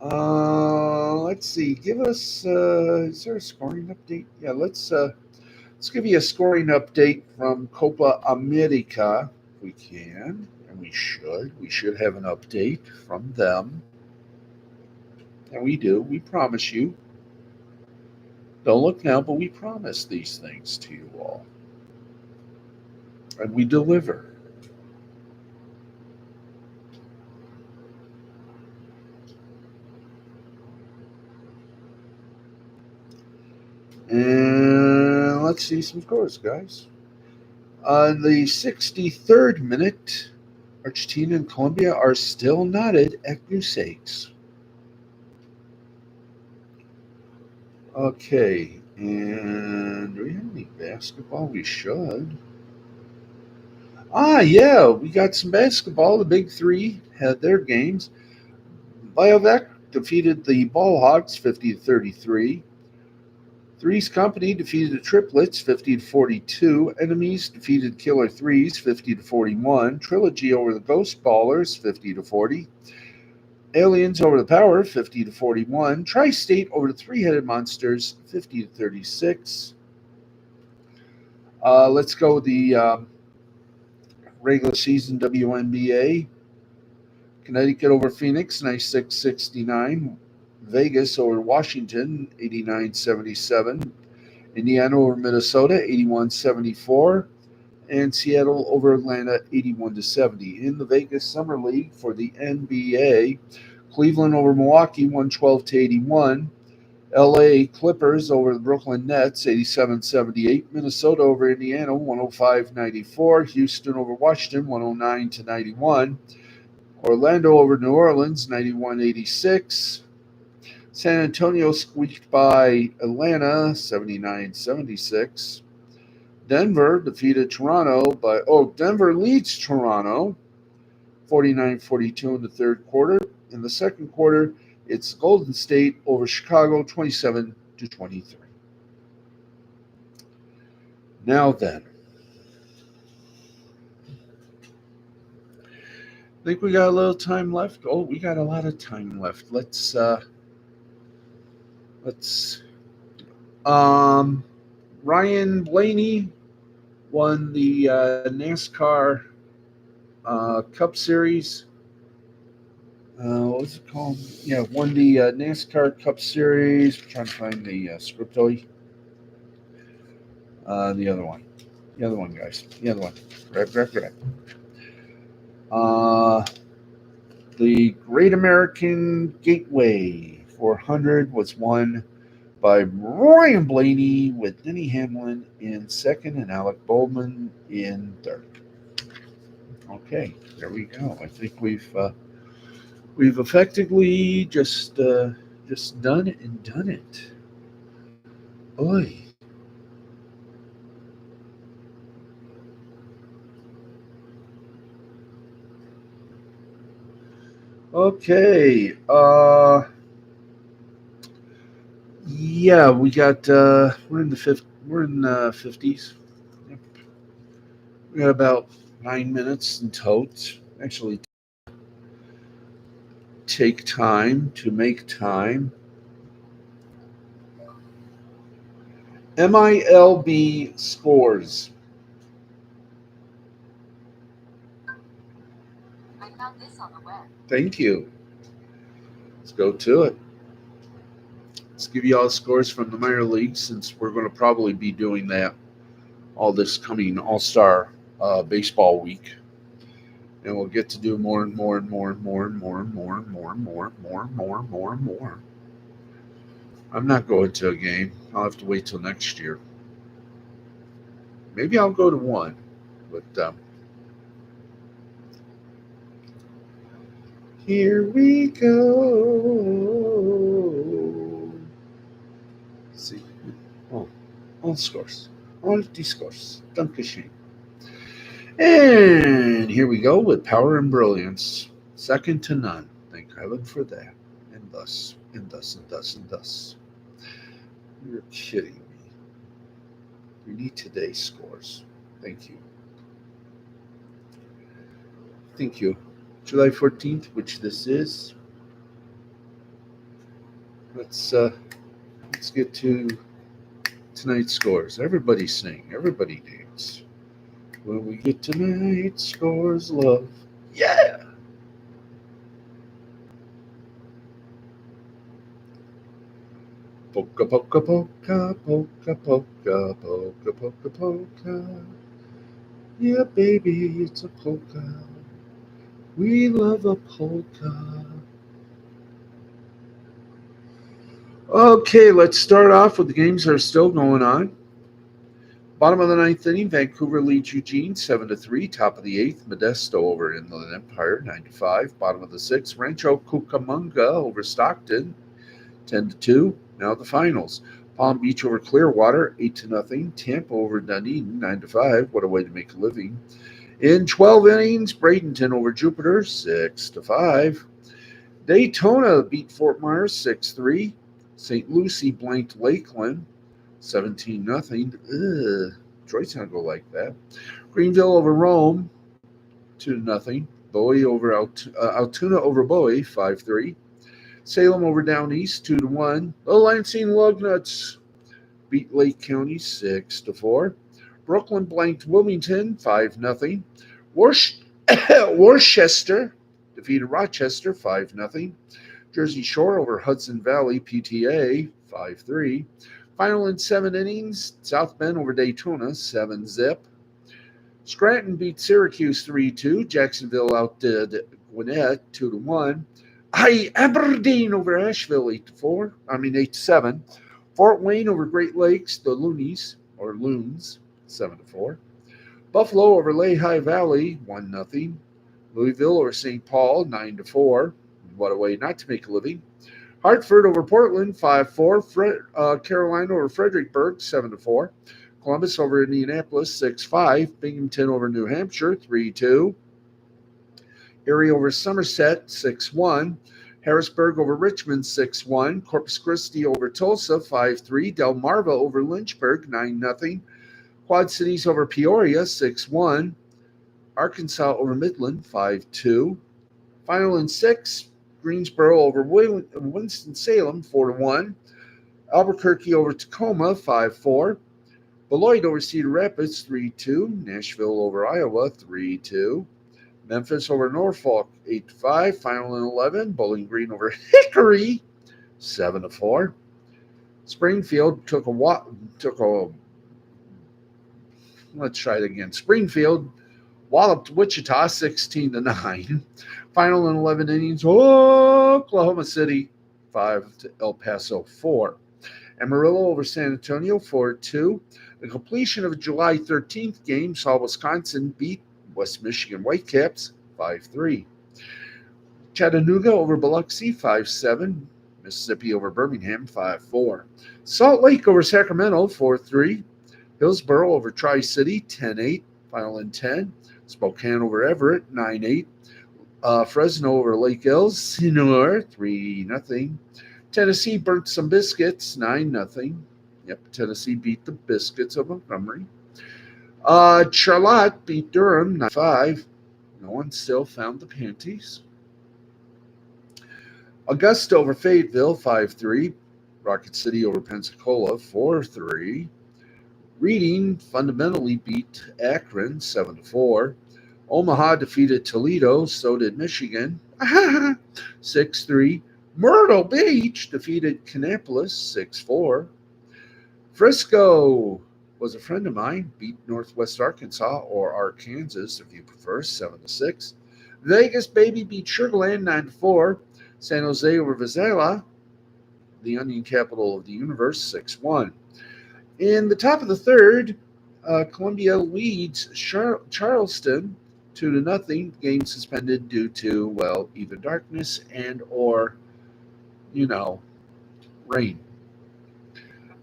Let's see. Give us, is there a scoring update? Yeah, let's give you a scoring update from Copa America if we can. And we should. We should have an update from them. And we do. We promise you. Don't look now, but we promise these things to you all. And we deliver. And let's see some scores, guys. On the 63rd minute, Argentina and Colombia are still knotted at goose eggs. Okay, and do we have any basketball? We should. Yeah, we got some basketball. The Big Three had their games. Biovec defeated the Ball Hogs 50-33. Three's Company defeated the Triplets 50-42. Enemies defeated Killer Threes 50-41. Trilogy over the Ghost Ballers 50-40. Aliens over the Power 50-41. Tri-State over the Three-Headed Monsters 50-36. Let's go with the regular season WNBA. Connecticut over Phoenix 96-69. Vegas over Washington 89-77. Indiana over Minnesota 81-74. And Seattle over Atlanta 81-70. In the Vegas Summer League for the NBA, Cleveland over Milwaukee 112-81. LA Clippers over the Brooklyn Nets 87-78. Minnesota over Indiana 105-94. Houston over Washington 109-91. Orlando over New Orleans 91-86. San Antonio squeaked by Atlanta 79-76. Denver defeated Toronto Denver leads Toronto 49-42 in the third quarter. In the second quarter, it's Golden State over Chicago 27-23. Now then, I think we got a little time left. Oh, we got a lot of time left. Let's Ryan Blaney won the NASCAR Cup Series. What's it called? Yeah, won the NASCAR Cup Series. I'm trying to find the scriptoid. The other one. The other one, guys. The other one. Grab. The Great American Gateway 400 was won by Ryan Blaney with Denny Hamlin in second and Alec Bowman in third. Okay, there we go. I think we've effectively just done it and done it. Oy. Okay. Yeah, we got we're in the 50s. Yep. We got about 9 minutes in totes. Actually, take time to make time. MILB scores. I found this on the web. Thank you. Let's go to it. Let's give you all the scores from the minor leagues since we're going to probably be doing that all this coming All-Star baseball week. And we'll get to do more and more and more and more and more and more and more and more and more and more and more and more. I'm not going to a game. I'll have to wait till next year. Maybe I'll go to one. But here we go. Let's see. Oh, all scores. All the scores. Dankeschön. And here we go with Power and Brilliance. Second to none. Thank heaven for that. And thus, and thus, and thus, and thus. You're kidding me. We need today's scores. Thank you. Thank you. July 14th, which this is. Let's get to tonight's scores. Everybody sing. Everybody dance. When we get tonight's scores, love. Yeah! Polka, polka, polka, polka, polka, polka, polka, polka. Yeah, baby, it's a polka. We love a polka. Okay, let's start off with the games that are still going on. Bottom of the ninth inning, Vancouver leads Eugene 7-3. Top of the eighth, Modesto over Inland Empire 9-5. Bottom of the sixth, Rancho Cucamonga over Stockton 10-2. Now the finals. Palm Beach over Clearwater 8-0. Tampa over Dunedin 9-5. What a way to make a living. In 12 innings, Bradenton over Jupiter 6-5. Daytona beat Fort Myers 6-3. St. Lucie blanked Lakeland 17-0. Detroit's not go like that. Greenville over Rome 2-0. Bowie over Altoona over Bowie 5-3. Salem over Down East 2-1. The Lansing Lugnuts beat Lake County 6-4. Brooklyn blanked Wilmington 5-0. Worcester defeated Rochester 5-0. Jersey Shore over Hudson Valley PTA 5-3. Final in 7 innings, South Bend over Daytona 7-0. Scranton beat Syracuse 3-2. Jacksonville outdid Gwinnett 2-1. Aberdeen over Asheville 8-7. Fort Wayne over Great Lakes, the Loonies 7-4. Buffalo over Lehigh Valley 1-0. Louisville over St. Paul 9-4. What a way not to make a living. Hartford over Portland 5-4. Carolina over Fredericksburg 7-4. Columbus over Indianapolis 6-5. Binghamton over New Hampshire 3-2. Erie over Somerset 6-1. Harrisburg over Richmond 6-1. Corpus Christi over Tulsa 5-3. Delmarva over Lynchburg 9-0. Quad Cities over Peoria 6-1. Arkansas over Midland 5-2. Final in 6. Greensboro over Winston-Salem 4-1. Albuquerque over Tacoma 5-4. Beloit over Cedar Rapids 3-2. Nashville over Iowa 3-2. Memphis over Norfolk 8-5. Final in 11. Bowling Green over Hickory 7-4. Springfield took a let's try it again. Springfield walloped Wichita 16-9. Final in 11 innings, Oklahoma City 5 to El Paso 4. Amarillo over San Antonio 4-2. The completion of a July 13th game saw Wisconsin beat West Michigan Whitecaps 5-3. Chattanooga over Biloxi 5-7. Mississippi over Birmingham 5-4. Salt Lake over Sacramento 4-3. Hillsboro over Tri-City 10-8. Final in 10. Spokane over Everett 9-8. Fresno over Lake Elsinore 3-0. Tennessee burnt some biscuits 9-0. Yep, Tennessee beat the Biscuits of Montgomery. Charlotte beat Durham 9-5. No one still found the panties. Augusta over Fayetteville 5-3. Rocket City over Pensacola 4-3. Reading fundamentally beat Akron 7-4. Omaha defeated Toledo, so did Michigan 6-3. Myrtle Beach defeated Kannapolis 6-4. Frisco was a friend of mine, beat Northwest Arkansas, or Arkansas if you prefer, 7-6. Vegas baby beat Sugarland 9-4. San Jose over Vizela, the onion capital of the universe, 6-1. In the top of the third, Columbia leads Charleston 2-0. Game suspended due to, well, either darkness and or, rain.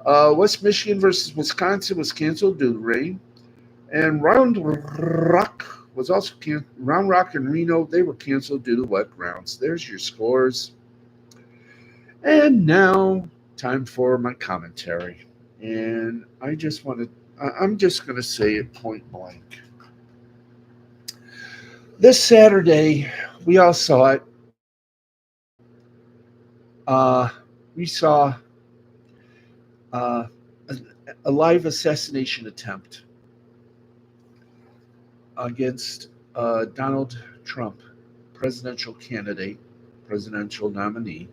West Michigan versus Wisconsin was canceled due to rain. And Round Rock was also canceled. Round Rock and Reno, they were canceled due to wet grounds. There's your scores. And now, time for my commentary. And I'm just going to say it point blank. This Saturday, we all saw it. We saw uh, a live assassination attempt against Donald Trump, presidential candidate, presidential nominee.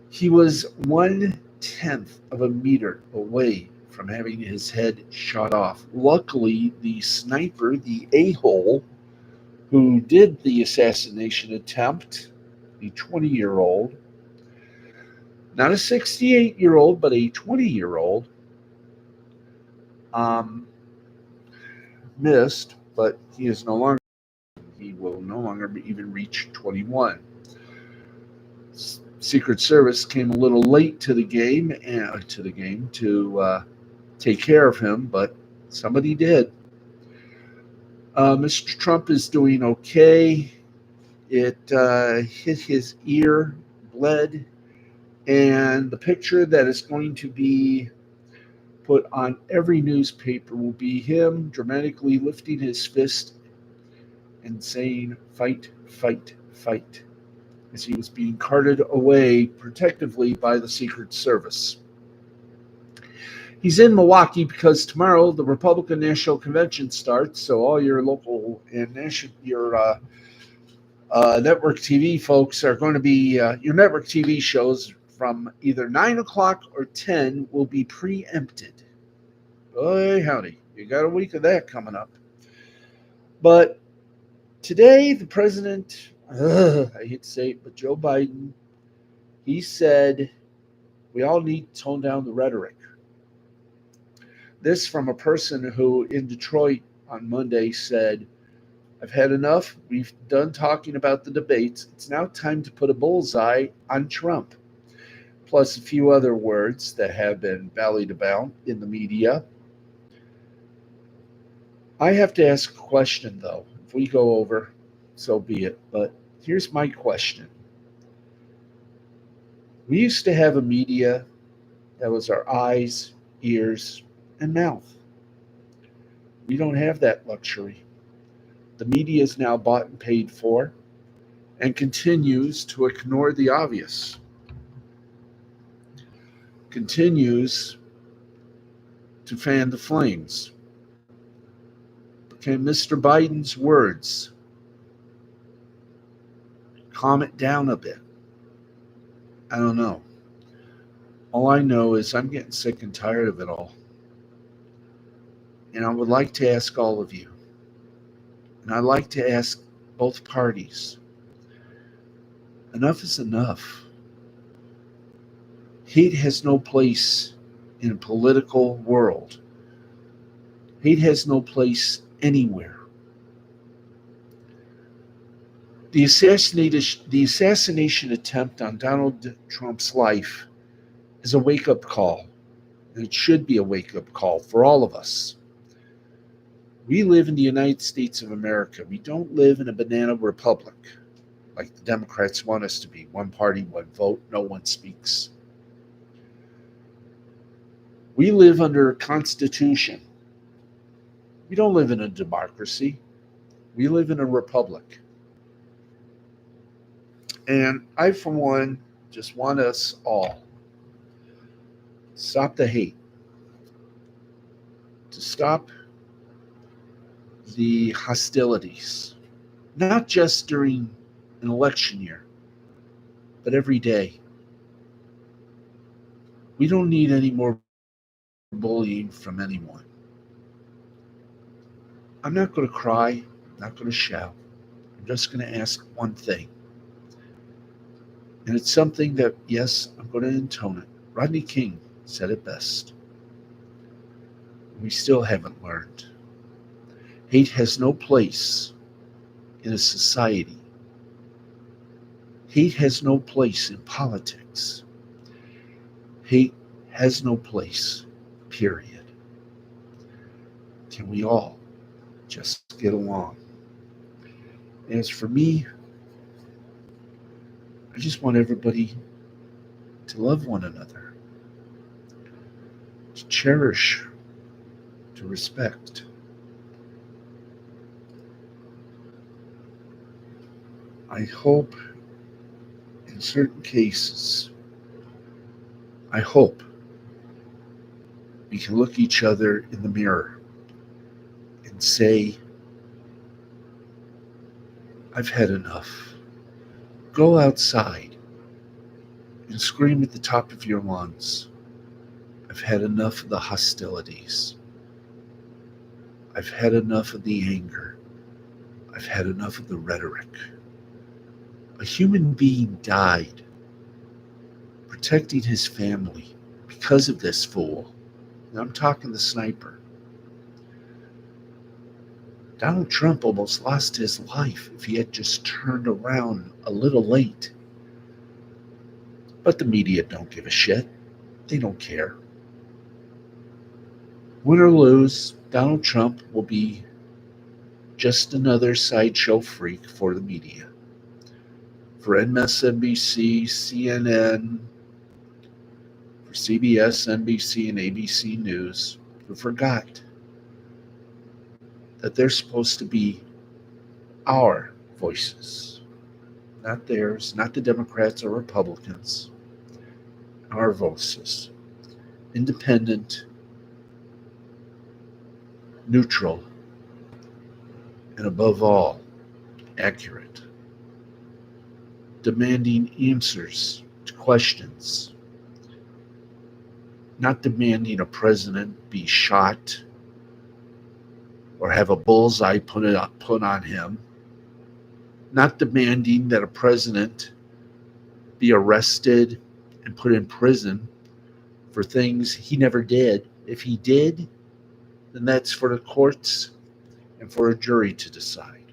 He was 1/10 of a meter away from having his head shot off. Luckily, the sniper, the a-hole who did the assassination attempt, the 20-year-old, not a 68-year-old, but a 20-year-old, missed, but he is no longer. He will no longer even reach 21. Secret Service came a little late to the game to take care of him, but somebody did. Mr. Trump is doing okay. It hit his ear, bled, and the picture that is going to be put on every newspaper will be him dramatically lifting his fist and saying, "Fight, fight, fight," as he was being carted away protectively by the Secret Service. He's in Milwaukee because tomorrow the Republican National Convention starts, so all your local and your network TV folks are going to be, your network TV shows from either 9 o'clock or 10 will be preempted. Boy, howdy, you got a week of that coming up. But today, the president, I hate to say it, but Joe Biden, he said we all need to tone down the rhetoric. This from a person who in Detroit on Monday said, "I've had enough. We've done talking about the debates. It's now time to put a bullseye on Trump." Plus a few other words that have been bandied about in the media. I have to ask a question, though. If we go over, so be it. But here's my question. We used to have a media that was our eyes, ears, and mouth. We don't have that luxury. The media is now bought and paid for and continues to ignore the obvious, continues to fan the flames. Can Mr. Biden's words calm it down a bit? I don't know. All I know is I'm getting sick and tired of it all. And I would like to ask all of you, and I'd like to ask both parties, enough is enough. Hate has no place in a political world. Hate has no place anywhere. The assassination attempt on Donald Trump's life is a wake-up call, and it should be a wake-up call for all of us. We live in the United States of America. We don't live in a banana republic like the Democrats want us to be. One party, one vote, no one speaks. We live under a constitution. We don't live in a democracy. We live in a republic. And I, for one, just want us all stop the hate. to stop the hostilities, not just during an election year, but every day. We don't need any more bullying from anyone. I'm not going to cry, I'm not going to shout. I'm just going to ask one thing. And it's something that, yes, I'm going to intone it. Rodney King said it best. We still haven't learned. Hate has no place in a society. Hate has no place in politics. Hate has no place, period. Can we all just get along? As for me, I just want everybody to love one another, to cherish, to respect. I hope in certain cases, I hope we can look each other in the mirror and say, I've had enough. Go outside and scream at the top of your lungs. I've had enough of the hostilities. I've had enough of the anger. I've had enough of the rhetoric. A human being died protecting his family because of this fool. And I'm talking the sniper. Donald Trump almost lost his life if he had just turned around a little late. But the media don't give a shit. They don't care. Win or lose, Donald Trump will be just another sideshow freak for the media. For MSNBC, CNN, for CBS, NBC, and ABC News, who forgot that they're supposed to be our voices, not theirs, not the Democrats or Republicans, our voices. Independent, neutral, and above all, accurate. Demanding answers to questions. Not demanding a president be shot or have a bullseye put on him. Not demanding that a president be arrested and put in prison for things he never did. If he did, then that's for the courts and for a jury to decide.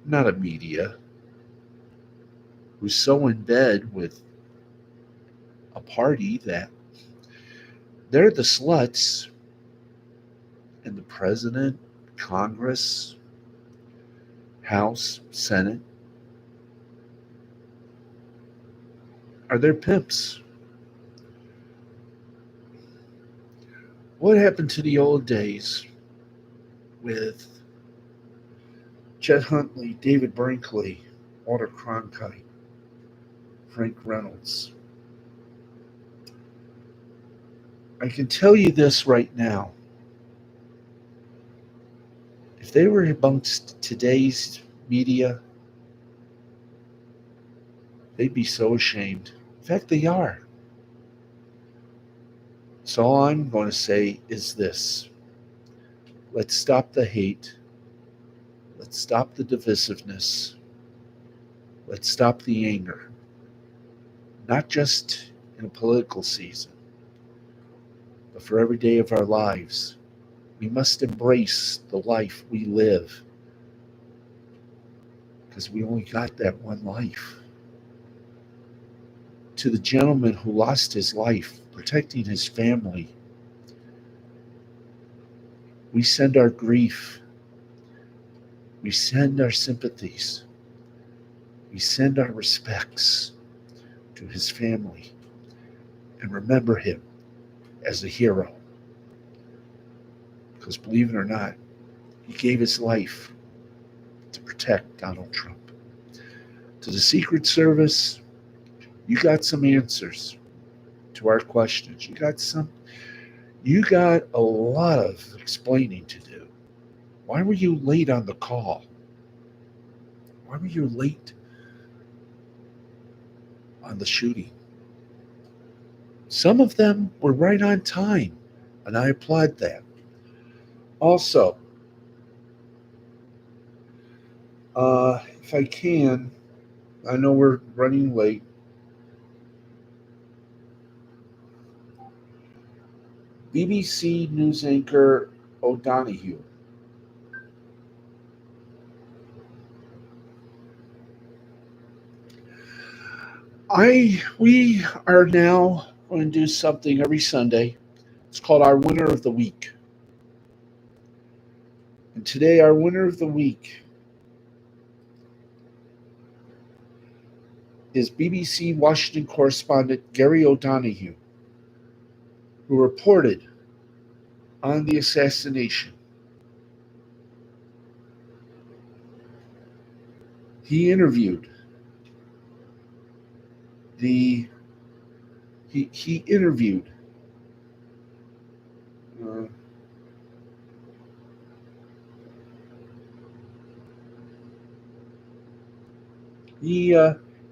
Not a media who's so in bed with a party that they're the sluts, and the president, Congress, House, Senate are their pimps. What happened to the old days with Chet Huntley, David Brinkley, Walter Cronkite, Frank Reynolds? I can tell you this right now. If they were amongst today's media, they'd be so ashamed. In fact, they are. So all I'm going to say is this. Let's stop the hate. Let's stop the divisiveness. Let's stop the anger. Not just in a political season, but for every day of our lives. We must embrace the life we live because we only got that one life. To the gentleman who lost his life protecting his family, we send our grief, we send our sympathies, we send our respects to his family, and remember him as a hero. Because believe it or not, he gave his life to protect Donald Trump. To the Secret Service, you got some answers to our questions. You You got a lot of explaining to do. Why were you late on the call? Why were you late on the shooting? Some of them were right on time, and I applaud that. Also, if I can, I know we're running late. BBC news anchor O'Donoghue. We are now going to do something every Sunday. It's called our winner of the week. And today our winner of the week is BBC Washington correspondent Gary O'Donoghue, who reported on the assassination. He interviewed the he interviewed uh, he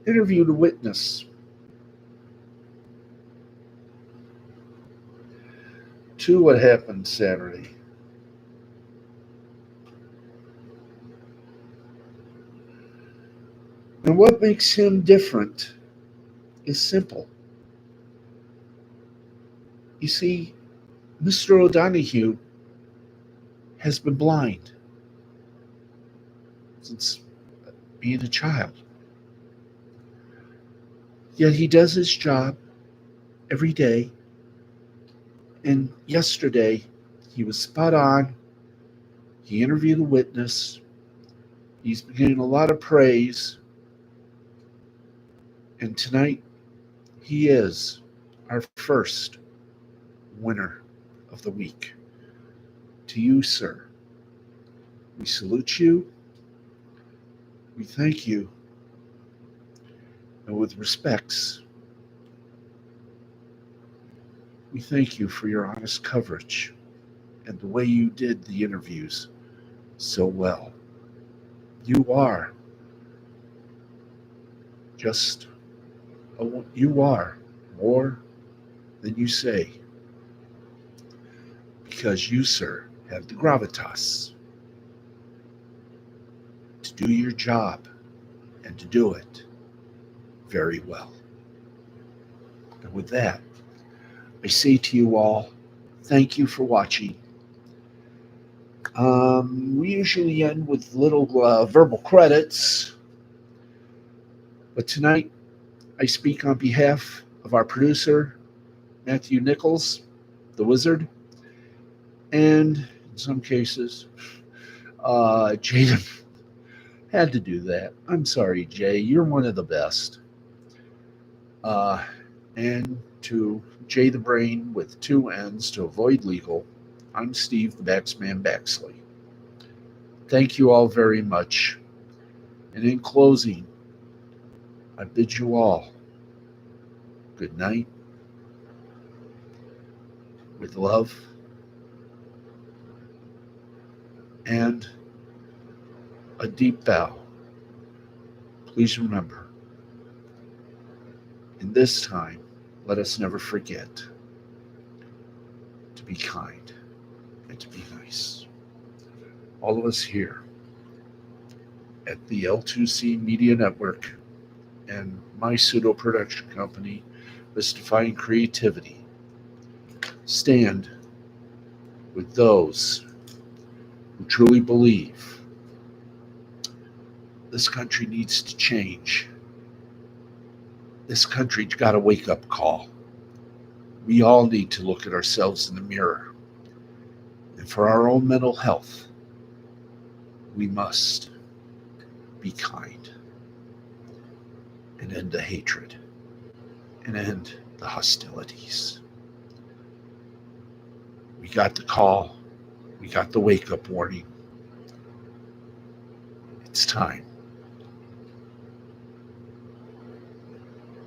interviewed a witness to what happened Saturday. And what makes him different is simple. You see, Mr. O'Donoghue has been blind since being a child. Yet he does his job every day. And yesterday, he was spot on. He interviewed a witness. He's been getting a lot of praise. And tonight, he is our first winner of the week. To you, sir, we salute you. We thank you. And with respects, we thank you for your honest coverage and the way you did the interviews so well. You are just you are more than you say, because you, sir, have the gravitas to do your job and to do it very well. And with that, I say to you all, thank you for watching. We usually end with little verbal credits, but tonight I speak on behalf of our producer, Matthew Nichols, the wizard, and in some cases, Jaden had to do that. I'm sorry, Jay. You're one of the best. And to Jay the Brain with two N's to avoid legal, I'm Steve the Baxman Baxley. Thank you all very much. And in closing, I bid you all good night with love and a deep bow. Please remember, in this time, let us never forget to be kind and to be nice. All of us here at the L2C Media Network and my pseudo production company, Mystifying Creativity, stand with those who truly believe this country needs to change. This country's got a wake up call. We all need to look at ourselves in the mirror. And for our own mental health, we must be kind and end the hatred and end the hostilities. We got the call. We got the wake up warning. It's time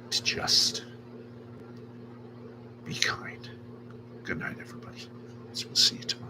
to just be kind. Good night, everybody. So we'll see you tomorrow.